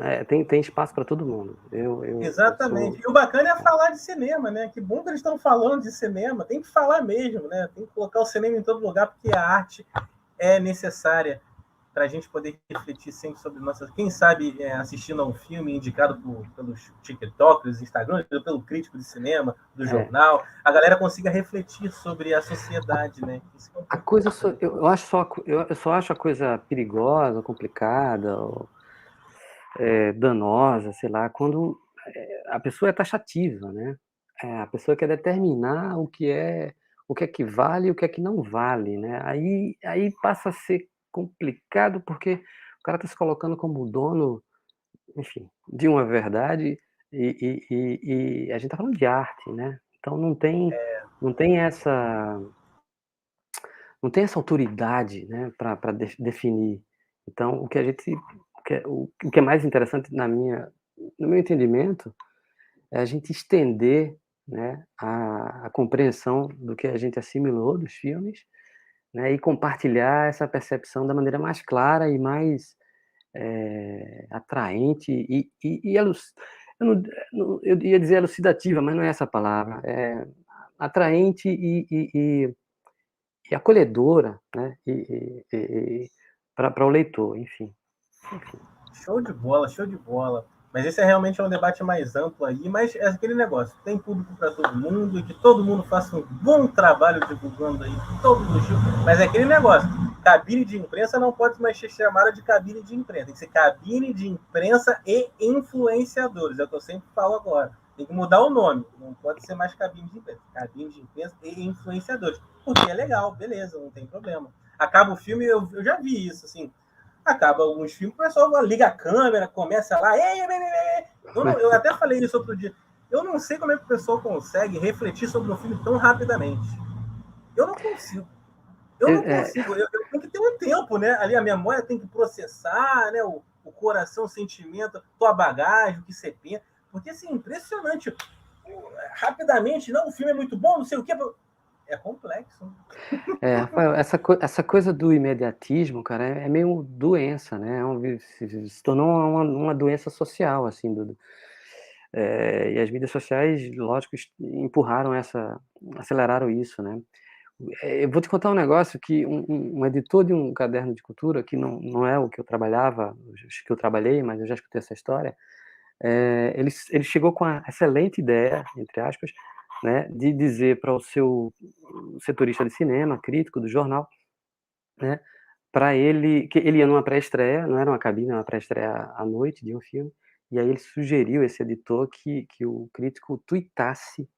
tem espaço para todo mundo. Eu Exatamente. sou E o bacana é falar de cinema, né? Que bom que eles estão falando de cinema. Tem que falar mesmo, né? Tem que colocar o cinema em todo lugar, porque a arte é necessária para a gente poder refletir sempre sobre nossas. Quem sabe assistindo a um filme indicado pelos TikTokers, Instagram, pelo crítico de cinema, do jornal, a galera consiga refletir sobre a sociedade, né? Isso é a coisa eu acho eu só acho a coisa perigosa, complicada, ou, danosa, sei lá, quando a pessoa é taxativa, né? A pessoa quer determinar o que é que vale e o que é que não vale, né? Aí passa a ser complicado porque o cara está se colocando como dono, enfim, de uma verdade e a gente está falando de arte, né? Então não tem essa não tem essa autoridade, né, para definir. Então, o que é mais interessante no meu entendimento, é a gente estender, né, a compreensão do que a gente assimilou dos filmes, né, e compartilhar essa percepção da maneira mais clara e mais, atraente e eu ia dizer elucidativa, mas não é essa a palavra, atraente e acolhedora, né, para o leitor, enfim. Show de bola, show de bola. Mas esse realmente é um debate mais amplo aí, mas é aquele negócio, tem público para todo mundo e que todo mundo faça um bom trabalho divulgando aí todos os dias. Mas é aquele negócio, cabine de imprensa não pode mais ser chamada de cabine de imprensa, tem que ser cabine de imprensa e influenciadores, é o que eu sempre falo agora. Tem que mudar o nome, não pode ser mais cabine de imprensa, cabine de imprensa e influenciadores. Porque é legal, beleza, não tem problema. Acaba o filme, eu já vi isso, assim, acaba alguns filmes, o pessoal liga a câmera, começa lá. Eu até falei isso outro dia. Eu não sei como é que o pessoal consegue refletir sobre um filme tão rapidamente. Eu não consigo. Eu tenho que ter um tempo, né? Ali a memória tem que processar, né? O coração, o sentimento, a tua bagagem, o que você pensa. Porque, assim, impressionante. Rapidamente, não, o filme é muito bom, não sei o quê. É complexo. Rafael, essa coisa do imediatismo, cara, é meio doença, né? Se tornou uma doença social, assim, e as mídias sociais, lógico, empurraram aceleraram isso, né? Eu vou te contar um negócio que um editor de um caderno de cultura, que não é o que eu trabalhava, os que eu trabalhei, mas eu já escutei essa história, ele chegou com a excelente ideia, entre aspas, né, de dizer para o seu setorista de cinema, crítico do jornal, né, para ele que ele ia numa pré-estreia, não era uma cabine, era uma pré-estreia à noite de um filme, e aí ele sugeriu, esse editor, que o crítico tuitasse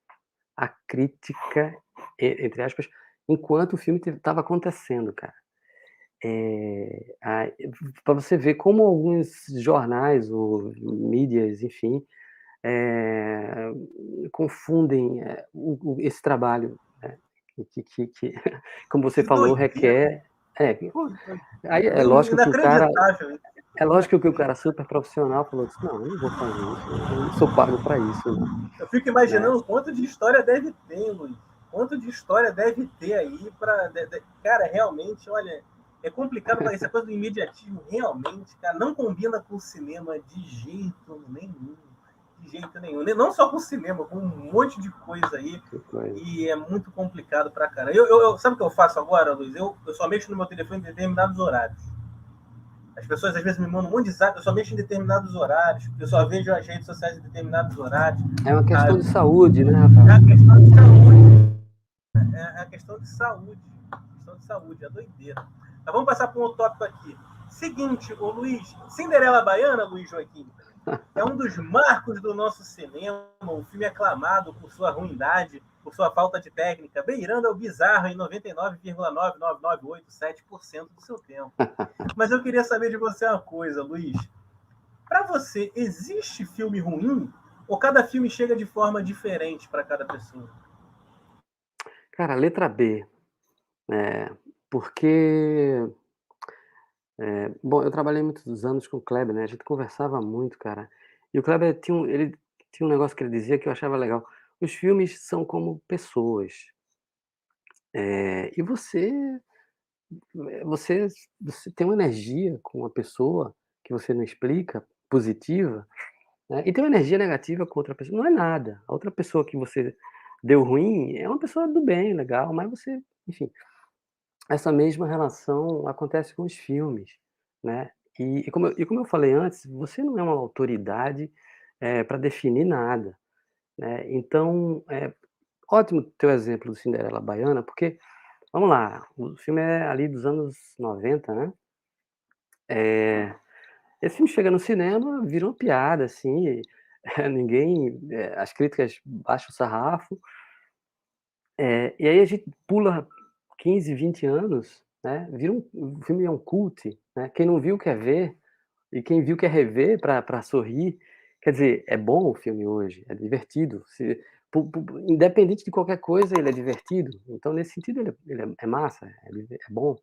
a crítica, entre aspas, enquanto o filme estava acontecendo, cara. Para você ver como alguns jornais ou mídias, enfim, eh, confundem, esse trabalho, né, que como você Que falou, doideira. requer Pô, aí é lógico que o cara inacreditável. é lógico que o cara super profissional falou assim: "Não, eu não vou fazer isso, eu não sou pago para isso não", Eu fico né. imaginando quanto de história deve ter, Luiz. Quanto de história deve ter aí para. Cara, realmente, olha, é complicado, mas essa coisa do imediatismo realmente, cara, não combina com o cinema de jeito nenhum. De jeito nenhum. Não só com o cinema, com um monte de coisa aí. Que coisa. E é muito complicado pra cara. Sabe o que eu faço agora, Luiz? Eu só mexo no meu telefone em determinados horários. As pessoas às vezes me mandam um monte de zap, eu só mexo em determinados horários, eu só vejo as redes sociais em determinados horários. É uma questão Ah, de saúde, né, é Rafael? a questão de saúde. É a questão de saúde. Questão de saúde, é doideira. Mas vamos passar para um outro tópico aqui. Seguinte, ô Luiz, Cinderela Baiana, Luiz Joaquim, é um dos marcos do nosso cinema, um filme aclamado por sua ruindade, por sua falta de técnica, beirando ao bizarro em 99,99987% do seu tempo. Mas eu queria saber de você uma coisa, Luiz. Para você, existe filme ruim ou cada filme chega de forma diferente para cada pessoa? Cara, letra B, porque, bom, eu trabalhei muitos anos com o Kleber, né, a gente conversava muito, cara, e o Kleber ele tinha um negócio que ele dizia que eu achava legal: "Os filmes são como pessoas, e você tem uma energia com uma pessoa que você não explica, positiva, né, e tem uma energia negativa com outra pessoa, não é nada. A outra pessoa que você deu ruim é uma pessoa do bem, legal, mas você, enfim, essa mesma relação acontece com os filmes, né. E como eu falei antes, você não é uma autoridade, pra definir nada, né. Então, ótimo teu exemplo do Cinderela Baiana, porque, vamos lá, o filme é ali dos anos 90, né. Eh, Esse filme chega no cinema, vira uma piada, assim, ninguém, as críticas baixam o sarrafo, e aí a gente pula 15, 20 anos, né, vira o filme é um cult, né, quem não viu quer ver, e quem viu quer rever pra sorrir. Quer dizer, é bom o filme hoje, é divertido, se independente de qualquer coisa, ele é divertido, então nesse sentido ele é massa, é bom.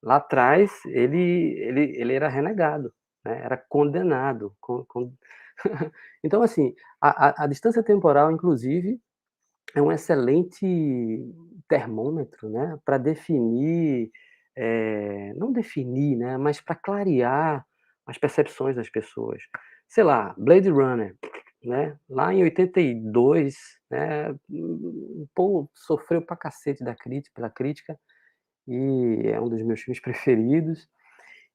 Lá atrás ele era renegado, né, era condenado, então assim, a distância temporal inclusive é um excelente termômetro, né, para definir, não definir, né, mas para clarear as percepções das pessoas. Sei lá, Blade Runner, né, lá em 82, né, pô, sofreu pra cacete pela crítica, e é um dos meus filmes preferidos,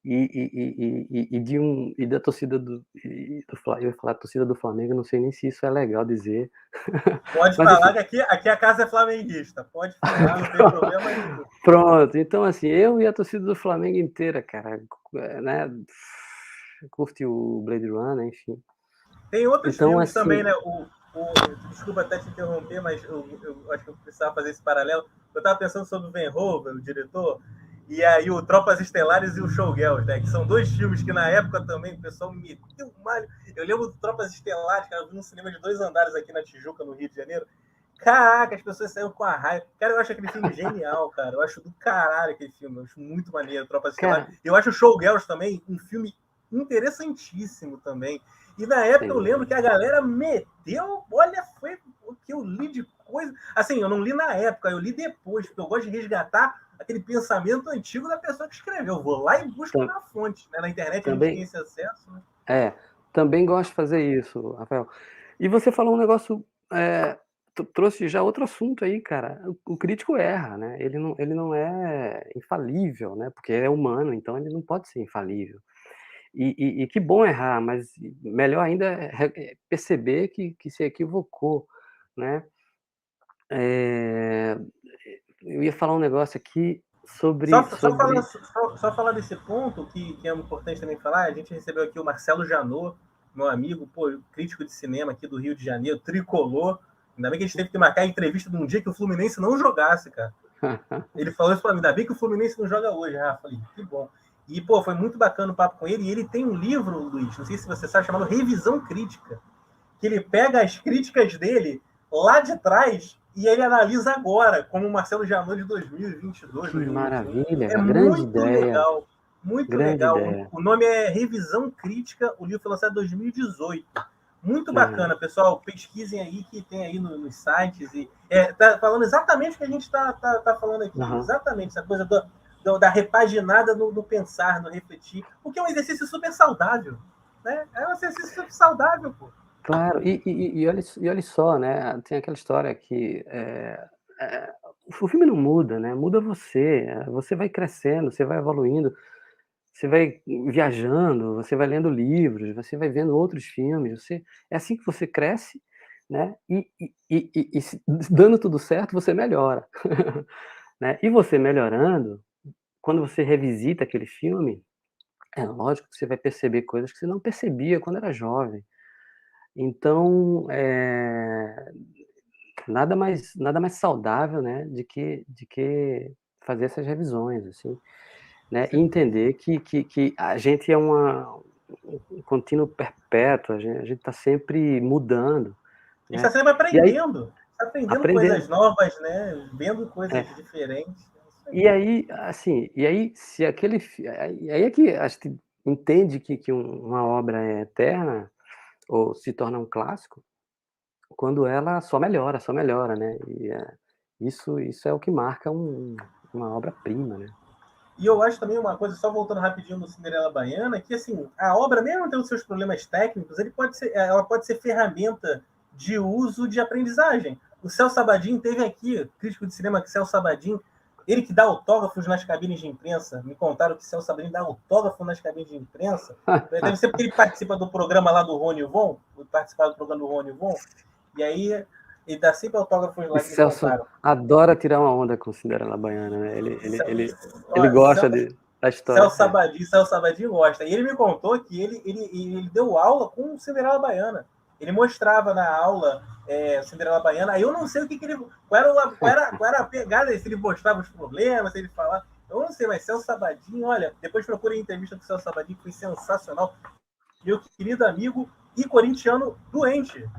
e da torcida do Fla eu ia falar torcida do Flamengo, não sei nem se isso é legal dizer, Pode mas enfim. falar que aqui a casa é flamenguista. Pode falar, não tem problema nenhum. Pronto, então assim, eu e a torcida do Flamengo inteira, cara, né, curte o Blade Runner, enfim. Tem outros Então filmes também, assim, né? Desculpa até te interromper, mas eu acho que eu precisava fazer esse paralelo. Eu estava pensando sobre o Verhoeven, o diretor, e aí o Tropas Estelares e o Showgirls, né? Que são dois filmes que na época também o pessoal me meteu malho. Eu lembro do Tropas Estelares, cara, eu vi um cinema de 2 andares aqui na Tijuca, no Rio de Janeiro. Caraca, as pessoas saíram com a raiva. Cara, eu acho aquele filme genial, cara. Eu acho do caralho aquele filme. Eu acho muito maneiro, Tropas Estelares. cara, Eu acho o Showgirls também um filme interessantíssimo também. E na época eu sim, lembro que a galera meteu, olha, foi o que eu li de coisa. Assim, eu não li na época, eu li depois, porque eu gosto de resgatar aquele pensamento antigo da pessoa que escreveu. Eu vou lá e busco tam na fonte, né? Na internet a gente tem também esse acesso, né? é, também gosto de fazer isso, Rafael. E você falou um negócio, trouxe já outro assunto aí, cara, o crítico erra, né, ele não é infalível, né, porque ele é humano, então ele não pode ser infalível. E que bom errar, mas melhor ainda é perceber que se equivocou, né. Eh, eu ia falar um negócio aqui Só, sobre só, falar, sobre só falar desse ponto, que é importante também falar, a gente recebeu aqui o Marcelo Janot, meu amigo, pô, crítico de cinema aqui do Rio de Janeiro, tricolor. Ainda bem que a gente teve que marcar a entrevista num dia que o Fluminense não jogasse, cara. Ele falou isso para mim, ainda bem que o Fluminense não joga hoje, Rafa. Falei, que bom. E, pô, foi muito bacana o papo com ele. E ele tem um livro, Luiz, não sei se você sabe, chamado Revisão Crítica, que ele pega as críticas dele lá de trás e ele analisa agora, como o Marcelo Janot de 2022, Que 2021. maravilha, É grande muito ideia, legal, muito grande legal. ideia. O nome é Revisão Crítica, o livro foi lançado em 2018. Muito Aham, bacana, pessoal. Pesquisem aí, que tem aí nos sites. E tá falando exatamente o que a gente tá falando aqui. aham. Exatamente, essa coisa da repaginada no pensar, no refletir. O que é um exercício super saudável. Né? É um exercício super saudável, pô. Claro, e olha só, né, tem aquela história que, o filme não muda, né, muda você, você vai crescendo, você vai evoluindo, você vai viajando, você vai lendo livros, você vai vendo outros filmes, você é assim que você cresce, né, e se dando tudo certo, você melhora, né. E você melhorando, quando você revisita aquele filme, é lógico que você vai perceber coisas que você não percebia quando era jovem. Então, nada mais saudável, né, de que fazer essas revisões, assim, Com né, e certeza. entender que a gente é um contínuo perpétuo, a gente está sempre mudando, A gente está né. sempre E aí aprendendo. Está aprendendo coisas aprendendo. novas, né? Vendo coisas É. diferentes. É isso aí. E aí, assim, se aquele fi aí é que a gente entende que uma obra é eterna, ou se torna um clássico, quando ela só melhora, né, isso é o que marca uma obra-prima, né. E eu acho também uma coisa, só voltando rapidinho no Cinderela Baiana, que assim, a obra, mesmo tendo seus problemas técnicos, ela pode ser ferramenta de uso de aprendizagem. O Celso Sabadin teve aqui, crítico de cinema, que Celso Sabadin, ele que dá autógrafos nas cabines de imprensa, me contaram que Celso Sabadin dá autógrafo nas cabines de imprensa, deve ser porque ele participa do programa lá do Rony Von, participar do programa do Rony Von, e aí ele dá sempre autógrafos O lá que me Celso contaram. adora tirar uma onda com Cinderela Baiana, né, ele Ó, gosta da história. Celso Sabadin gosta. E ele me contou que ele deu aula com Cinderela Baiana. Ele mostrava na aula Cinderela Baiana. Aí eu não sei o que ele. Qual era a pegada, se ele mostrava os problemas, se ele falava. Eu não sei, mas Celso Sabadin, olha, depois procurei entrevista com o Celso Sabadin, que foi sensacional. Meu querido amigo e corintiano doente.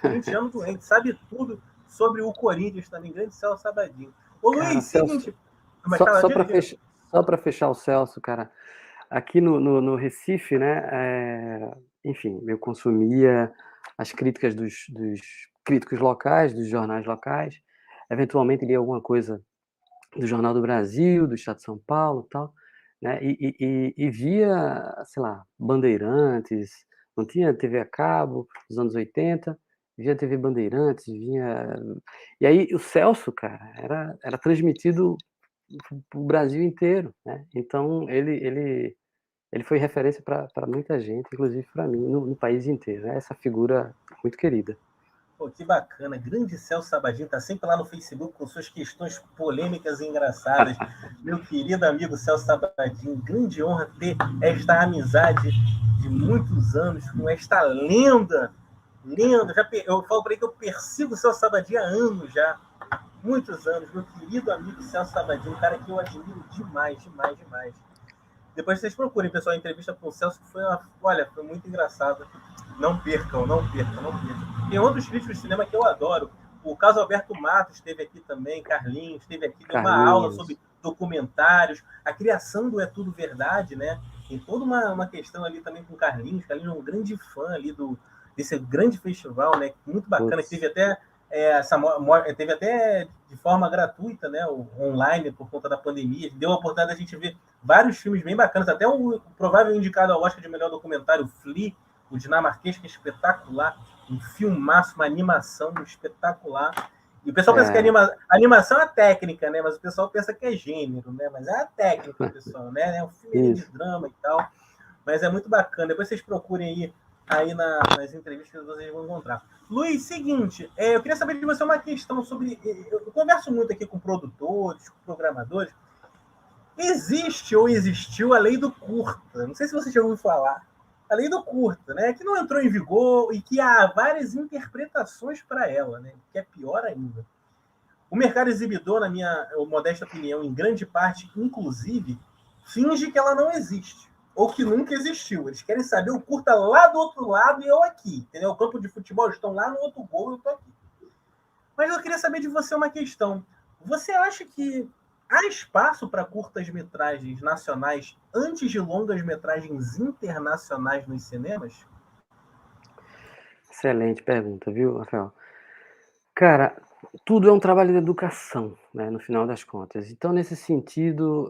Corintiano doente, sabe tudo sobre o Corinthians também, grande Celso Sabadin. Ô Cara, Luiz, Celso, seguinte. Mas fala, só diga, para diga. fechar o Celso, cara, aqui no Recife, né, enfim, eu consumia as críticas dos críticos locais, dos jornais locais, eventualmente lia alguma coisa do Jornal do Brasil, do Estado de São Paulo, tal, né, e via, sei lá, Bandeirantes, não tinha TV a cabo nos anos 80, via TV Bandeirantes, e aí o Celso, cara, era transmitido para o Brasil inteiro, né, então ele foi referência para muita gente, inclusive para mim, no país inteiro, né, essa figura muito querida. Pô, que bacana. Grande Celso Sabadin tá sempre lá no Facebook com suas questões polêmicas e engraçadas. Meu querido amigo Celso Sabadin, grande honra ter esta amizade de muitos anos com esta lenda. Lenda. Eu falo para ele que eu persigo o Celso Sabadin há anos já. Muitos anos. Meu querido amigo Celso Sabadin, um cara que eu admiro demais, demais, demais. Depois vocês procurem, pessoal, a entrevista com o Celso, que olha, foi muito engraçado. Não percam, não percam, não percam. Tem outros críticos de cinema que eu adoro. O caso Alberto Matos esteve aqui também, Carlinhos esteve aqui, deu uma aula Carlinhos. sobre documentários, a criação do É Tudo Verdade, né? Tem toda uma questão ali também com o Carlinhos. Carlinhos é um grande fã ali desse grande festival, né? Muito bacana, que Putz, teve até teve até de forma gratuita, né, online, por conta da pandemia. Deu a oportunidade de a gente ver vários filmes bem bacanas, até o provável indicado ao Oscar de melhor documentário, Flea, o dinamarquês, que é espetacular, um filmaço, uma animação espetacular. E o pessoal pensa que é, a animação é técnica, né? Mas o pessoal pensa que é gênero, né? Mas é a técnica, pessoal, né? É um filme de isso. drama e tal. Mas é muito bacana. Depois vocês procurem aí nas entrevistas que vocês vão encontrar. Luiz, seguinte, eu queria saber de você uma questão sobre. Eu converso muito aqui com produtores, com programadores. Existe ou existiu a lei do curta? Não sei se você já ouviu falar. A lei do curta, né? Que não entrou em vigor e que há várias interpretações para ela, né? Que é pior ainda. O mercado exibidor, na minha modesta opinião, em grande parte, inclusive, finge que ela não existe. Ou que nunca existiu. Eles querem saber o curta lá do outro lado e eu aqui. Entendeu? O campo de futebol estão lá no outro gol e eu tô aqui. Mas eu queria saber de você uma questão. Você acha que há espaço para curtas-metragens nacionais antes de longas-metragens internacionais nos cinemas? Excelente pergunta, viu, Rafael? Cara, tudo é um trabalho de educação, né, no final das contas. Então, nesse sentido,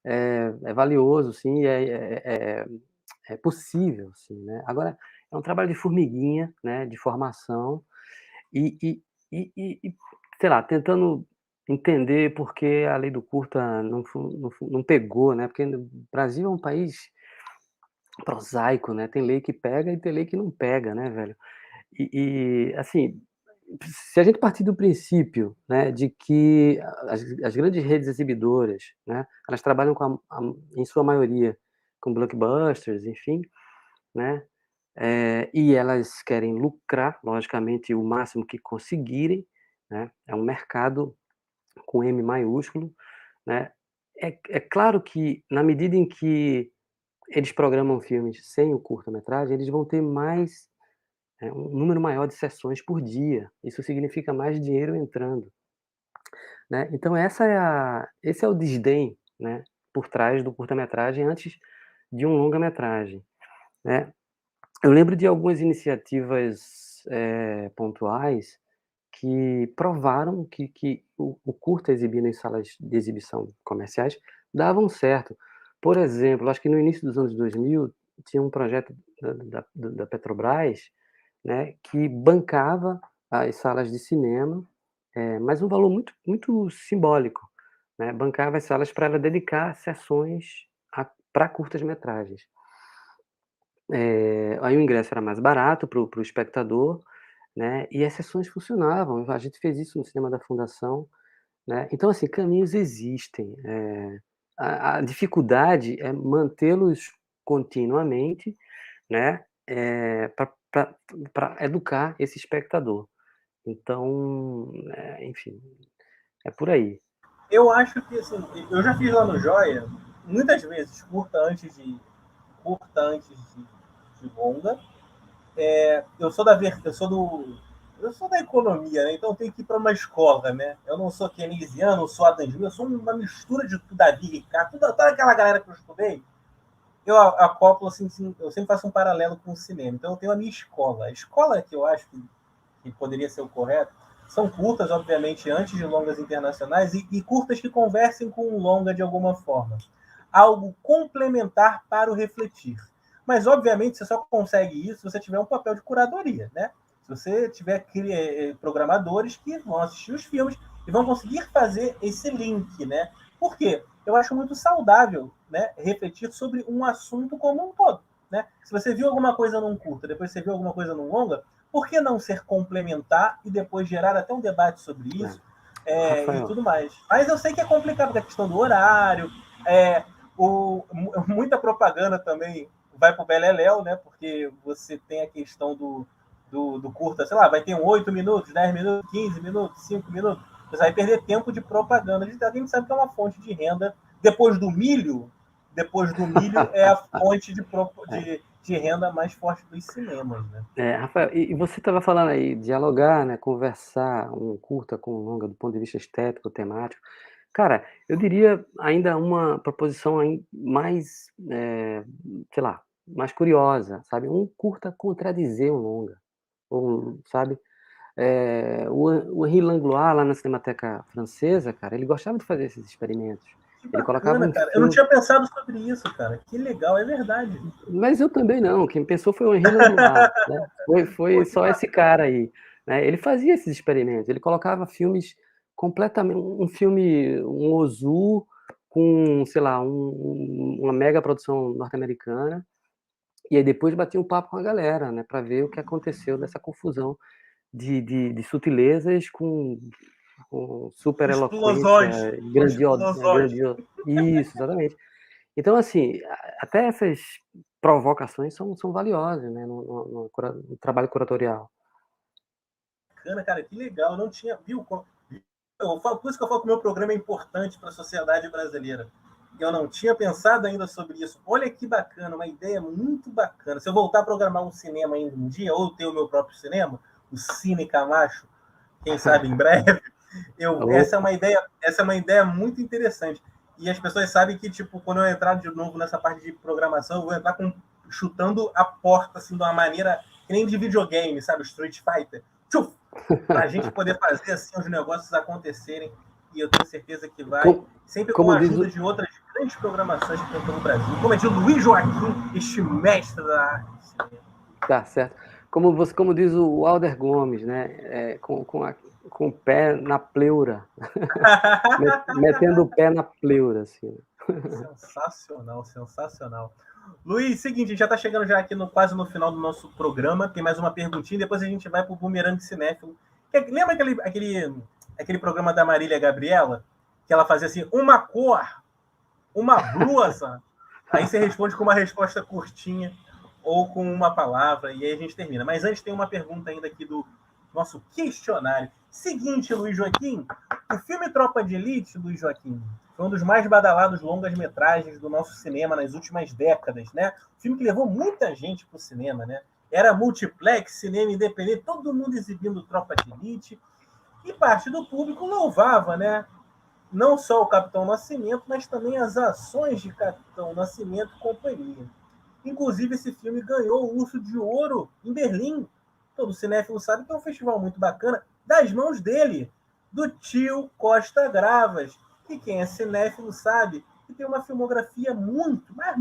é valioso, sim, é possível, sim, né. Agora, é um trabalho de formiguinha, né, de formação e e e, sei lá, tentando entender por que a lei do curta não pegou, né, porque o Brasil é um país prosaico, né, tem lei que pega e tem lei que não pega, né, velho. Assim, se a gente partir do princípio, né, de que as grandes redes exibidoras, né, elas trabalham com em sua maioria, com blockbusters, enfim, né, e elas querem lucrar, logicamente, o máximo que conseguirem, né, é um mercado com M maiúsculo, né. É claro que na medida em que eles programam filmes sem o curta-metragem, eles vão ter mais um número maior de sessões por dia. Isso significa mais dinheiro entrando, né. Então esse é o desdém, né, por trás do curta-metragem antes de um longa-metragem, né. Eu lembro de algumas iniciativas, pontuais que provaram que o curta exibido em salas de exibição comerciais davam certo. Por exemplo, acho que no início dos anos 2000 tinha um projeto da Petrobras, né, que bancava as salas de cinema, mas um valor muito simbólico, né, bancava as salas para ela dedicar sessões para curtas-metragens. Aí o ingresso era mais barato para o espectador, né, e as sessões funcionavam. A gente fez isso no cinema da Fundação, né. Então, assim, caminhos existem, a dificuldade é mantê-los continuamente, né, pra educar esse espectador. Então, enfim, é por aí. Eu acho que, assim, eu já fiz lá no Joia, muitas vezes, curta antes de longa. Eu sou da economia, né? Então eu tenho que ir para uma escola, né? Eu não sou keynesiano, não sou Adam Smith, eu sou uma mistura de tudo, Davi, Ricardo, toda aquela galera que eu estudei. Eu acoplo, assim, eu sempre faço um paralelo com o cinema. Então eu tenho a minha escola. A escola que eu acho que poderia ser o correto são curtas, obviamente, antes de longas internacionais e curtas que conversem com um longa de alguma forma. Algo complementar para o refletir. Mas, obviamente, você só consegue isso se você tiver um papel de curadoria, né? Se você tiver programadores que vão assistir os filmes e vão conseguir fazer esse link, né? Por quê? Eu acho muito saudável, né, refletir sobre um assunto como um todo, né? Se você viu alguma coisa num curta, depois você viu alguma coisa num longa, por que não ser complementar e depois gerar até um debate sobre É. isso e Rafael, tudo mais? Mas eu sei que é complicado, porque a questão do horário, é, muita propaganda também vai para o Beleléu, né? Porque você tem a questão do curta, sei lá, vai ter 8 minutos, 10 minutos, 15 minutos, 5 minutos. Você vai perder tempo de propaganda. A gente sabe que é uma fonte de renda. Depois do milho é a fonte de renda mais forte dos cinemas, né? Rafael, e você estava falando aí, dialogar, né, conversar um curta com um longa do ponto de vista estético, temático. Cara, eu diria ainda uma proposição mais, sei lá, mais curiosa, sabe, um curta contradizer um longa, sabe. O Henri Langlois, lá na Cinemateca Francesa, cara, ele gostava de fazer esses experimentos. Que Ele colocava bacana, um cara. Eu não filme, tinha pensado sobre isso, cara. Que legal, é verdade. mas eu também não, quem pensou foi o Henri Langlois, né, foi Pô, que só esse bacana. cara aí, né. Ele fazia esses experimentos, ele colocava filmes completamente um filme, um Ozu com, sei lá, uma mega produção norte-americana, e aí depois batia um papo com a galera, né, pra ver o que aconteceu dessa confusão de sutilezas com super eloquência, Explosões. Com explosões. isso, exatamente. Então, assim, até essas provocações são valiosas, né, no trabalho curatorial. Bacana, cara, que legal. Eu não tinha. Viu? por isso que eu falo que o meu programa é importante para a sociedade brasileira. Eu não tinha pensado ainda sobre isso. Olha que bacana, uma ideia muito bacana. Se eu voltar a programar um cinema ainda um dia, ou ter o meu próprio cinema, o Cine Camacho, quem sabe em breve, essa é uma ideia muito interessante. E as pessoas sabem que, tipo, quando eu entrar de novo nessa parte de programação, eu vou entrar chutando a porta, assim, de uma maneira que nem de videogame, sabe? Street Fighter. Para a gente poder fazer, assim, os negócios acontecerem. E eu tenho certeza que vai, sempre com a ajuda de outras grandes programações que tem pelo Brasil. Como é de Luiz Joaquim, este mestre da arte. Tá certo. Como diz o Alder Gomes, né? Com o pé na pleura. Metendo o pé na pleura, assim. Sensacional, sensacional. Luiz, seguinte, a gente já está chegando já aqui quase no final do nosso programa. Tem mais uma perguntinha, depois a gente vai para o Bumerangue Cinéfilo. Lembra aquele programa da Marília Gabriela? Que ela fazia assim, uma cor, uma blusa. Aí você responde com uma resposta curtinha ou com uma palavra, e aí a gente termina. Mas antes tem uma pergunta ainda aqui do nosso questionário. Seguinte, Luiz Joaquim, o filme Tropa de Elite, Luiz Joaquim, foi um dos mais badalados longas-metragens do nosso cinema nas últimas décadas, né? Um filme que levou muita gente para o cinema, né? Era multiplex, cinema independente, todo mundo exibindo Tropa de Elite, e parte do público louvava, né? Não só o Capitão Nascimento, mas também as ações de Capitão Nascimento e companhia. Inclusive, esse filme ganhou o Urso de Ouro em Berlim. Todo cinéfilo sabe que é um festival muito bacana, das mãos dele, do tio Costa Gravas, que quem é cinéfilo sabe que tem uma filmografia muito, mas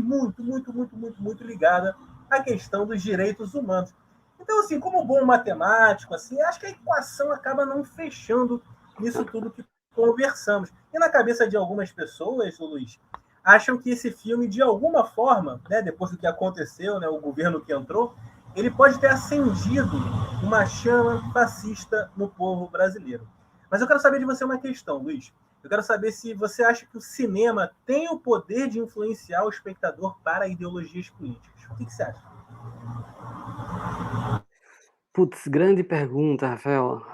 muito ligada à questão dos direitos humanos. Então, assim, como bom matemático, assim, acho que a equação acaba não fechando nisso tudo que conversamos. E na cabeça de algumas pessoas, Luiz, acham que esse filme, de alguma forma, né, depois do que aconteceu, né, o governo que entrou, ele pode ter acendido uma chama fascista no povo brasileiro. Mas eu quero saber de você uma questão, Luiz. Eu quero saber se você acha que o cinema tem o poder de influenciar o espectador para ideologias políticas. O que você acha? Putz, grande pergunta, Rafael.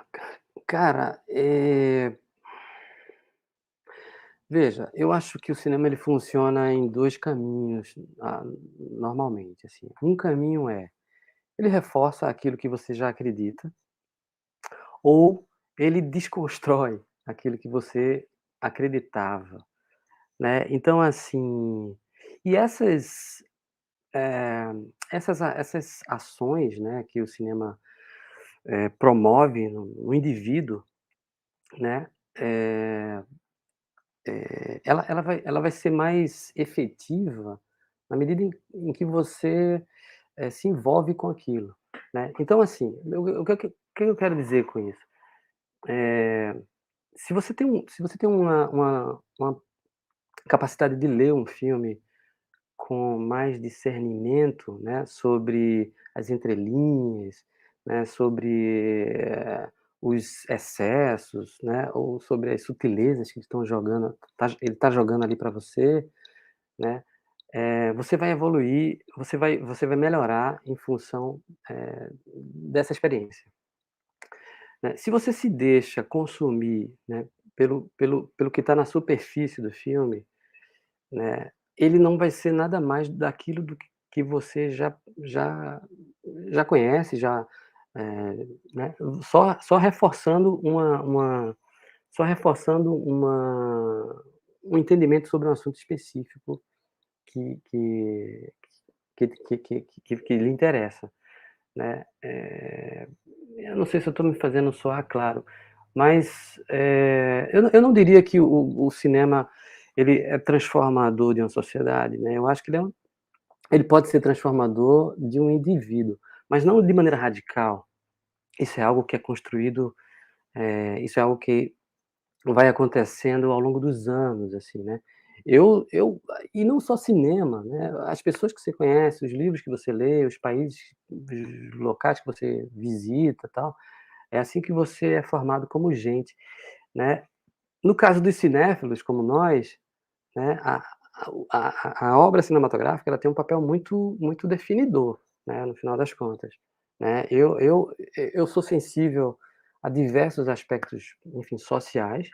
Cara, veja, eu acho que o cinema ele funciona em 2 caminhos, normalmente, assim. Um caminho ele reforça aquilo que você já acredita, ou ele desconstrói aquilo que você acreditava, né. Então, assim, e eh, essas ações, né, que o cinema, promove no indivíduo, né, eh ela vai ser mais efetiva na medida em que você, se envolve com aquilo, né. Então, assim, o que eu quero dizer com isso? Eh, se você tem uma capacidade de ler um filme com mais discernimento, né, sobre as entrelinhas, né, sobre, os excessos, né, ou sobre as sutilezas que estão jogando ele está jogando ali para você, né, você vai evoluir, você vai melhorar em função, dessa experiência, né. Se você se deixa consumir, né, pelo que está na superfície do filme, né, ele não vai ser nada mais daquilo que você já conhece, né, só reforçando um entendimento sobre um assunto específico que que que lhe interessa, né. Eu não sei se eu estou me fazendo soar claro, mas, eu não diria que o cinema ele é transformador de uma sociedade, né, eu acho que ele pode ser transformador de um indivíduo, mas não de maneira radical. Isso é algo que é construído, isso é algo que vai acontecendo ao longo dos anos, assim, né. Eu e não só cinema, né, as pessoas que você conhece, os livros que você lê, os países, os locais que você visita, tal, é assim que você é formado como gente, né. No caso dos cinéfilos como nós, né, a obra cinematográfica ela tem um papel muito definidor, né, no final das contas, né. Eu sou sensível a diversos aspectos, enfim, sociais,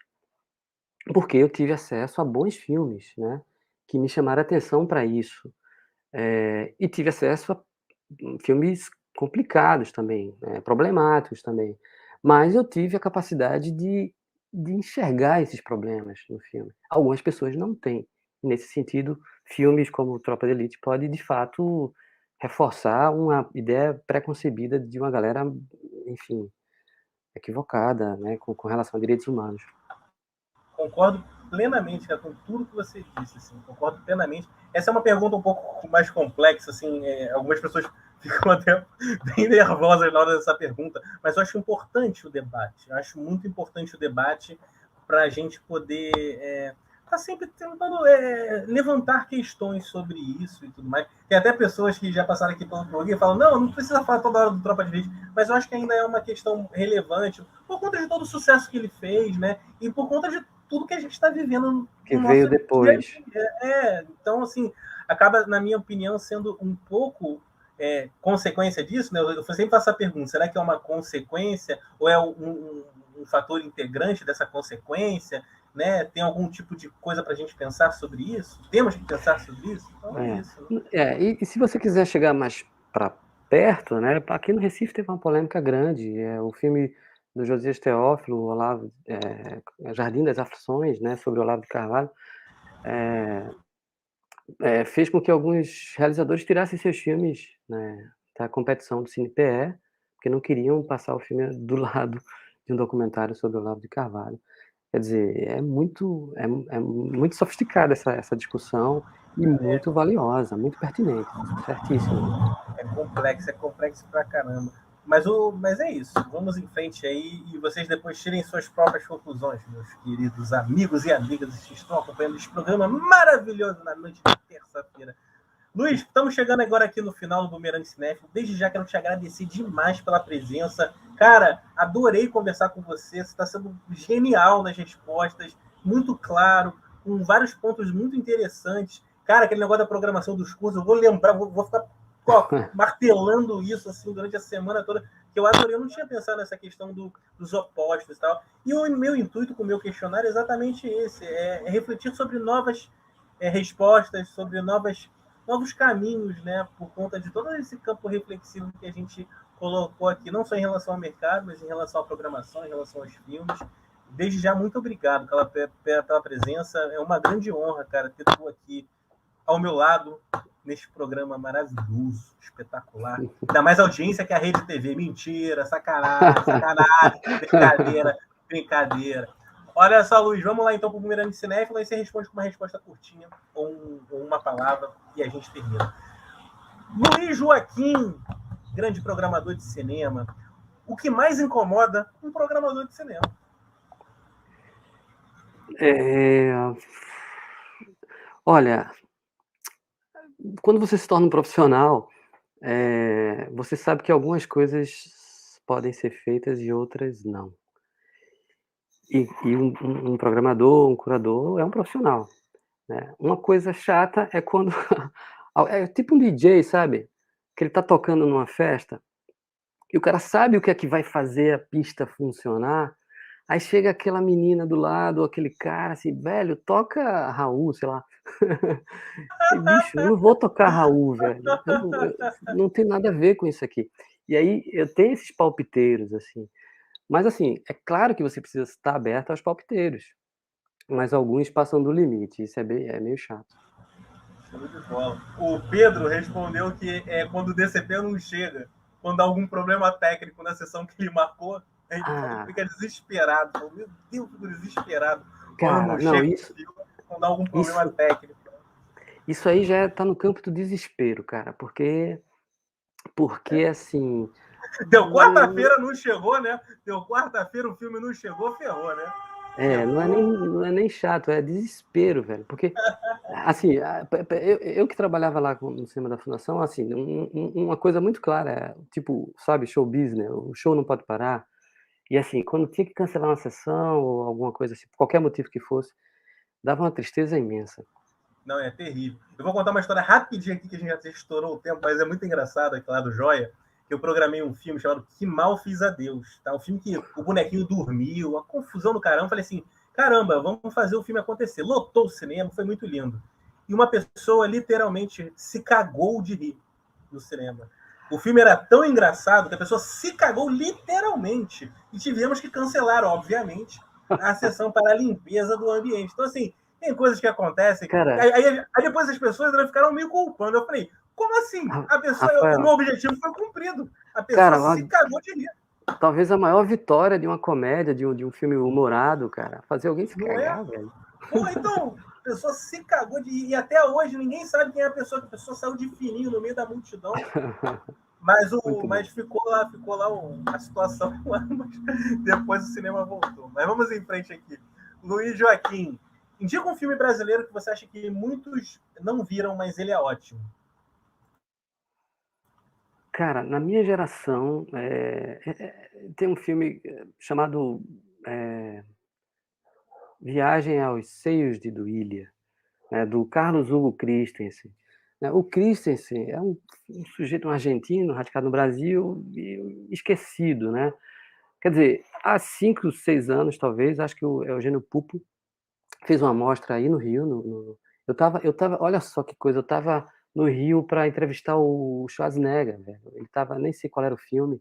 porque eu tive acesso a bons filmes, né, que me chamaram a atenção para isso. E tive acesso a filmes complicados também, problemáticos também, mas eu tive a capacidade de enxergar esses problemas no filme. Algumas pessoas não têm. Nesse sentido, filmes como Tropa de Elite pode, de fato, reforçar uma ideia preconcebida de uma galera, enfim, equivocada, né, com relação a direitos humanos. Concordo plenamente, cara, com tudo que você disse, assim, concordo plenamente. Essa é uma pergunta um pouco mais complexa, assim, algumas pessoas ficam até bem nervosas na hora dessa pergunta, mas eu acho importante o debate, eu acho muito importante o debate para a gente poder tá sempre tentando levantar questões sobre isso e tudo mais. Tem até pessoas que já passaram aqui pelo blog e falam, não precisa falar toda hora do Tropa de Elite, mas eu acho que ainda é uma questão relevante por conta de todo o sucesso que ele fez, né? E por conta de tudo que a gente está vivendo Que no veio nosso dia a depois. dia. Então, assim, acaba, na minha opinião, sendo um pouco consequência disso, né? Eu sempre faço a pergunta, será que é uma consequência ou é um fator integrante dessa consequência? Né? Tem algum tipo de coisa para a gente pensar sobre isso? Temos que pensar sobre isso? Então é isso. Né? E se você quiser chegar mais para perto, né? Aqui no Recife teve uma polêmica grande. O filme do Josias Teófilo, Olavo, Jardim das Aflições, né? Sobre o Olavo de Carvalho, fez com que alguns realizadores tirassem seus filmes, né, da competição do CinePE, porque não queriam passar o filme do lado de um documentário sobre o Olavo de Carvalho. Quer dizer, é muito sofisticada essa discussão e muito valiosa, muito pertinente, certíssimo. É complexo pra caramba. Mas é isso. Vamos em frente aí e vocês depois tirem suas próprias conclusões, meus queridos amigos e amigas que estão acompanhando esse programa maravilhoso na noite de terça-feira. Luiz, estamos chegando agora aqui no final do Bumerangue Cinéfilo. Desde já quero te agradecer demais pela presença. Cara, adorei conversar com você. Você está sendo genial nas respostas, muito claro, com vários pontos muito interessantes. Cara, aquele negócio da programação dos cursos, eu vou lembrar, vou ficar martelando isso assim durante a semana toda, que eu adorei. Eu não tinha pensado nessa questão dos opostos e tal. E o meu intuito com o meu questionário é exatamente esse: é refletir sobre novas respostas, sobre novos caminhos, né, por conta de todo esse campo reflexivo que a gente colocou aqui, não só em relação ao mercado, mas em relação à programação, em relação aos filmes. Desde já, muito obrigado pela presença. É uma grande honra, cara, ter tu aqui ao meu lado neste programa maravilhoso, espetacular. Ainda mais audiência que a Rede TV. Mentira, sacanagem, brincadeira. Olha só, Luiz, vamos lá então para o Bumerangue Cinéfilo, aí você responde com uma resposta curtinha ou uma palavra e a gente termina. Luiz Joaquim, grande programador de cinema, o que mais incomoda um programador de cinema? Olha, quando você se torna um profissional, você sabe que algumas coisas podem ser feitas e outras não. E um programador, um curador é um profissional, né. Uma coisa chata é quando é tipo um DJ, sabe, que ele tá tocando numa festa, e o cara sabe o que é que vai fazer a pista funcionar, aí chega aquela menina do lado ou aquele cara assim: "Velho, toca Raul", sei lá. E bicho, eu não vou tocar Raul, velho, eu não tem nada a ver com isso aqui. E aí eu tenho esses palpiteiros, assim. Mas assim, é claro que você precisa estar aberto aos palpiteiros, mas alguns passam do limite, isso é meio chato. Show de bola. O Pedro respondeu que quando o DCP não chega, quando há algum problema técnico na sessão que ele marcou, ele falou que Ah, fica desesperado. Falou, meu Deus, fico desesperado quando não cara, não, chega o filme, quando há algum problema isso técnico. isso aí já tá no campo do desespero, cara, porque assim, Deu não quarta-feira, não chegou, né? Deu quarta-feira, o filme não chegou, ferrou, né? Ferrou. não é nem chato, é desespero, velho, porque, assim, eu que trabalhava lá no cinema da fundação, assim, uma coisa muito clara, tipo, sabe, show business, o show não pode parar, e assim, quando tinha que cancelar uma sessão ou alguma coisa assim, por qualquer motivo que fosse, dava uma tristeza imensa. Não, é terrível. Eu vou contar uma história rapidinho aqui, que a gente já estourou o tempo, mas é muito engraçado, aquela do Joia, eu programei um filme chamado Que Mal Fiz a Deus. Tá? Um filme que o bonequinho dormiu, uma confusão do caramba. Eu falei assim, caramba, vamos fazer o filme acontecer. Lotou o cinema, foi muito lindo. E uma pessoa literalmente se cagou de rir no cinema. O filme era tão engraçado que a pessoa se cagou literalmente. E tivemos que cancelar, obviamente, a sessão para a limpeza do ambiente. Então, assim, tem coisas que acontecem. Cara, Aí depois as pessoas ficaram meio culpando. Eu falei, como assim? A pessoa, o meu Rafael, objetivo foi cumprido. A pessoa cara, se cagou de rir. talvez a maior vitória de uma comédia, de um filme humorado, cara, fazer alguém se Não é? cagar, velho. Pô, então, a pessoa se cagou de rir. E até hoje ninguém sabe quem é a pessoa. Que a pessoa saiu de fininho no meio da multidão. Mas ficou lá a situação lá, mas depois o cinema voltou. Mas vamos em frente aqui. Luiz Joaquim, indica um filme brasileiro que você acha que muitos não viram, mas ele é ótimo. Cara, na minha geração, tem um filme chamado Viagem aos Seios de Duília, né, do Carlos Hugo Christensen. O Christensen é um sujeito, um argentino, radicado no Brasil e esquecido, né? Quer dizer, há 5, 6 anos, talvez, acho que o Eugênio Pupo fez uma mostra aí no Rio. Eu tava, olha só que coisa, eu tava no Rio para entrevistar o Schwarzenegger, velho. Ele tava, nem sei qual era o filme,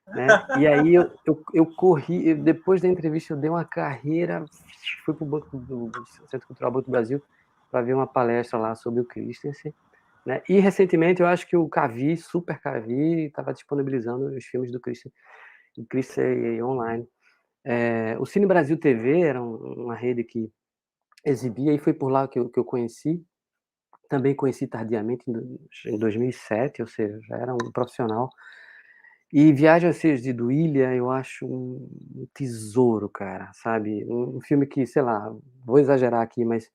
né? E aí eu corri, depois da entrevista eu dei uma carreira, fui pro Banco do Centro Cultural Banco do Brasil para ver uma palestra lá sobre o Christensen, né? E recentemente eu acho que o Cavi, Super Cavi, estava disponibilizando os filmes do Christensen online. O Cine Brasil TV era uma rede que exibia, e foi por lá que eu conheci. Também conheci tardiamente, em 2007, ou seja, já era um profissional. E Viagem aos Seios de Duília, eu acho um tesouro, cara, sabe? Um filme que, sei lá, vou exagerar aqui, mas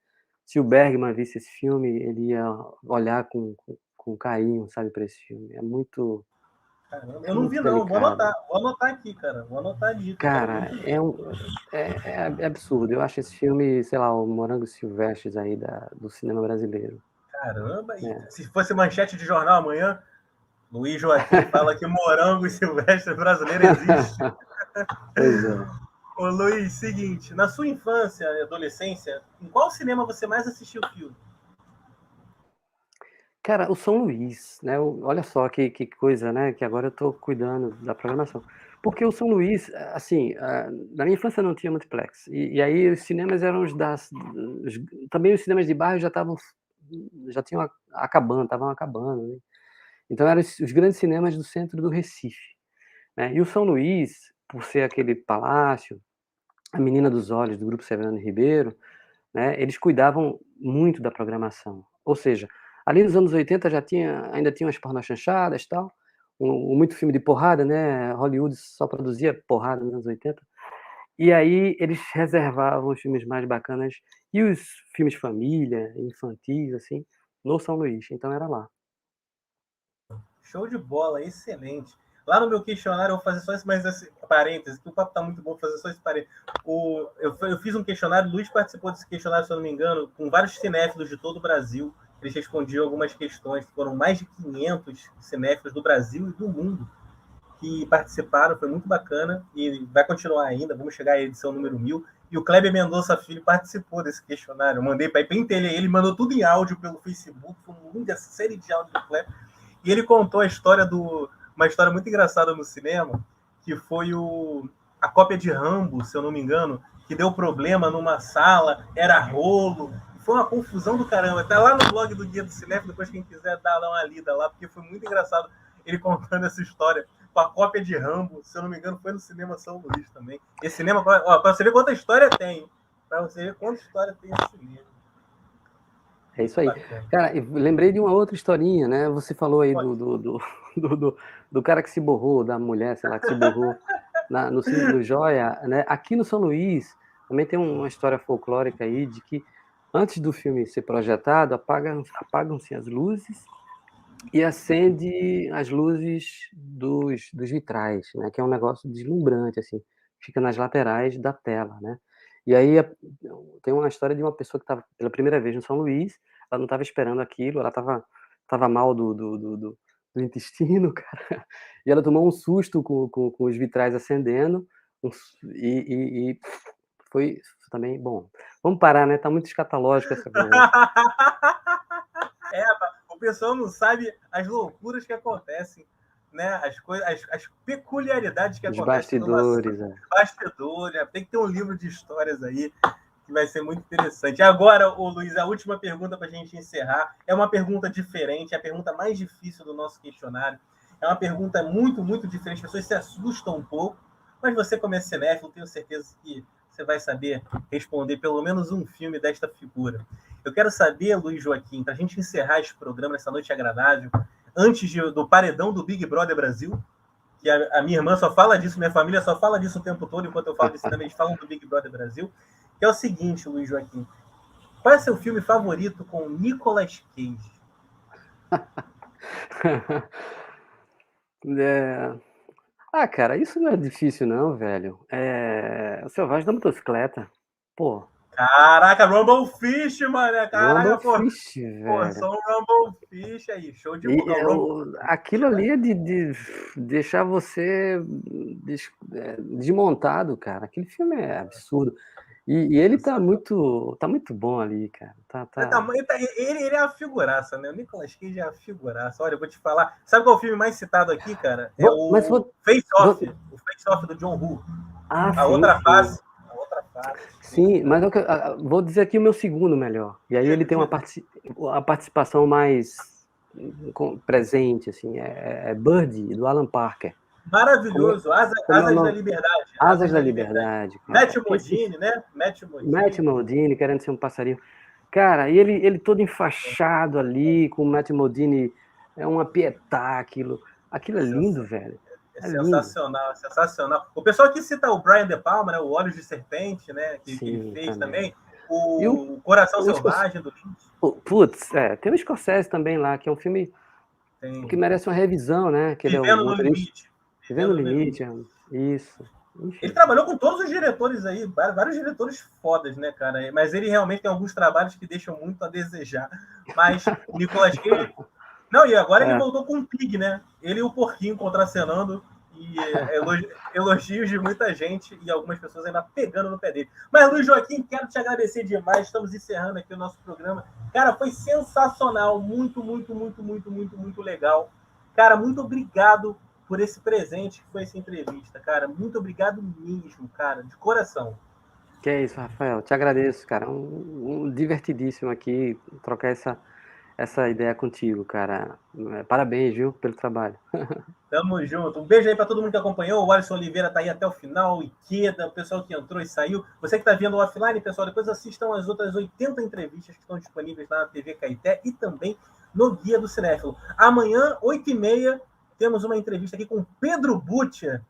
se o Bergman visse esse filme, ele ia olhar com carinho, sabe, para esse filme. É muito, Caramba, é eu não vi, muito não. delicado. Vou anotar aqui, cara. Vou anotar a dica. Quero Cara, muito ver. é absurdo. Eu acho esse filme, sei lá, o Morangos Silvestres aí do cinema brasileiro. Caramba, e É. se fosse manchete de jornal amanhã, Luiz Joaquim fala que morango e silvestre brasileiro existe. Pois é. Ô Luiz, seguinte, na sua infância e adolescência, em qual cinema você mais assistiu filme? Cara, o São Luís, né? Olha só que coisa, né? Que agora eu tô cuidando da programação. Porque o São Luís, assim, na minha infância não tinha multiplex. E aí os cinemas eram também os cinemas de bairro já tinham estavam acabando, né? Então eram os grandes cinemas do centro do Recife, né? E o São Luís, por ser aquele palácio, a Menina dos Olhos do Grupo Severino Ribeiro, né, eles cuidavam muito da programação. Ou seja, ali nos anos 80 ainda tinha umas pornochanchadas e tal, muito filme de porrada, né? Hollywood só produzia porrada nos anos 80. E aí eles reservavam os filmes mais bacanas e os filmes de família, infantis, assim, no São Luís. Então era lá. Show de bola, excelente. Lá no meu questionário eu vou fazer só esse mais esse parênteses, que o papo tá muito bom, vou fazer só esse parênteses. Eu fiz um questionário, o Luiz participou desse questionário, se eu não me engano, com vários cinéfilos de todo o Brasil. Eles respondiam algumas questões, foram mais de 500 cinéfilos do Brasil e do mundo que participaram, foi muito bacana e vai continuar ainda, vamos chegar à edição número 1000. E o Kleber Mendonça Filho participou desse questionário, eu mandei para ele mandou tudo em áudio pelo Facebook, foi uma série de áudio do Kleber. E ele contou uma história muito engraçada no cinema, que foi a cópia de Rambo, se eu não me engano, que deu problema numa sala, era rolo, foi uma confusão do caramba. Tá lá no blog do Guia do Cinema, depois quem quiser dar uma lida lá, porque foi muito engraçado ele contando essa história com a cópia de Rambo, se eu não me engano, foi no cinema São Luís também. Esse cinema, ó, pra você ver quanta história tem, pra você ver quanta história tem esse cinema. É isso aí. Cara, lembrei de uma outra historinha, né? Você falou aí do cara que se borrou, da mulher, sei lá, que se borrou no Joia, né? Aqui no São Luís também tem uma história folclórica aí de que antes do filme ser projetado, apagam-se as luzes e acende as luzes dos vitrais, né? Que é um negócio deslumbrante, assim, fica nas laterais da tela, né? E aí tem uma história de uma pessoa que estava pela primeira vez no São Luís, ela não estava esperando aquilo, ela estava mal intestino, cara. E ela tomou um susto com os vitrais acendendo, e foi também bom. Vamos parar, né? Tá muito escatológico essa conversa. O pessoal não sabe as loucuras que acontecem, né? As coisas, as peculiaridades que Os acontecem no nosso bastidores, bastidor, né? Tem que ter um livro de histórias aí que vai ser muito interessante. Agora, Luiz, a última pergunta para a gente encerrar é uma pergunta diferente, é a pergunta mais difícil do nosso questionário. É uma pergunta muito, muito diferente. As pessoas se assustam um pouco, mas você, como é cinéfilo, tenho certeza que você vai saber responder pelo menos um filme desta figura. Eu quero saber, Luiz Joaquim, para a gente encerrar esse programa, essa noite agradável, antes do paredão do Big Brother Brasil, que a minha irmã só fala disso, minha família só fala disso o tempo todo, enquanto eu falo disso também, eles falam do Big Brother Brasil, que é o seguinte, Luiz Joaquim. Qual é seu filme favorito com Nicolas Cage? Cara, isso não é difícil não, velho. O Selvagem da Motocicleta. Pô. Caraca, Rumble Fish, mano. Caraca, Rumble Fish, velho. só um Rumble Fish aí. Show de bola. Aquilo ali é de deixar você desmontado, cara. Aquele filme é absurdo. E ele tá muito bom ali, cara. Ele é a figuraça, né? O Nicolas Cage é a figuraça. Olha, eu vou te falar. Sabe qual é o filme mais citado aqui, cara? É Face Off. O Face Off do John Woo. A outra face. Sim, mas vou dizer aqui o meu segundo melhor. E aí ele tem a participação mais presente, assim. É Bird, do Alan Parker. Maravilhoso. Asas da Liberdade. Asas da Liberdade. Matt Modine, né? Matt Modine, querendo ser um passarinho. Cara, e ele todo enfaixado ali, com o Matt Modine, é uma pietá, aquilo. Aquilo é lindo, velho. É sensacional, lindo. Sensacional. O pessoal aqui cita o Brian De Palma, né? O Olhos de Serpente, né? Que ele fez também. O Coração Selvagem do Lynch. Putz, tem o Scorsese também lá, que é um filme que merece uma revisão, né? Que Vivendo no Limite. Vivendo no Limite, isso. Enfim. Ele trabalhou com todos os diretores aí, vários diretores fodas, né, cara? Mas ele realmente tem alguns trabalhos que deixam muito a desejar. Mas o Nicolas Cage... Não, e agora ele voltou com o Pig, né? Ele e o Porquinho contracenando, e elogios de muita gente e algumas pessoas ainda pegando no pé dele. Mas, Luiz Joaquim, quero te agradecer demais. Estamos encerrando aqui o nosso programa. Cara, foi sensacional. Muito, muito, muito, muito, muito, muito legal. Cara, muito obrigado por esse presente que foi essa entrevista, cara. Muito obrigado mesmo, cara, de coração. Que é isso, Rafael. Te agradeço, cara. Um divertidíssimo aqui trocar essa ideia contigo, cara. Parabéns, viu, pelo trabalho. Tamo junto. Um beijo aí para todo mundo que acompanhou. O Alisson Oliveira tá aí até o final. Ikeda, o pessoal que entrou e saiu. Você que tá vendo offline, pessoal, depois assistam as outras 80 entrevistas que estão disponíveis lá na TV Caeté e também no Guia do Cinéfilo. Amanhã, 8h30, temos uma entrevista aqui com Pedro Butcher.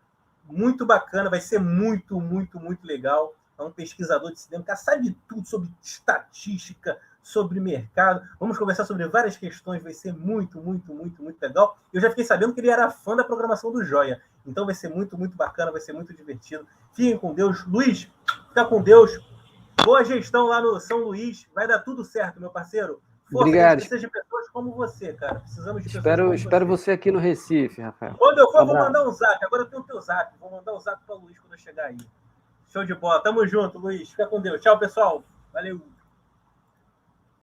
Muito bacana, vai ser muito, muito, muito legal. É um pesquisador de cinema que sabe tudo sobre estatística, sobre mercado. Vamos conversar sobre várias questões, vai ser muito, muito, muito, muito legal. Eu já fiquei sabendo que ele era fã da programação do Joia. Então vai ser muito, muito bacana, vai ser muito divertido. Fiquem com Deus. Luiz, fica com Deus. Boa gestão lá no São Luís. Vai dar tudo certo, meu parceiro. Força, obrigado. Precisa de pessoas como você, cara. Precisamos de pessoas como espero você aqui no Recife, Rafael. Quando eu for, vou mandar um zap. Agora eu tenho o teu zap. Vou mandar um zap para o Luiz quando eu chegar aí. Show de bola. Tamo junto, Luiz. Fica com Deus. Tchau, pessoal. Valeu.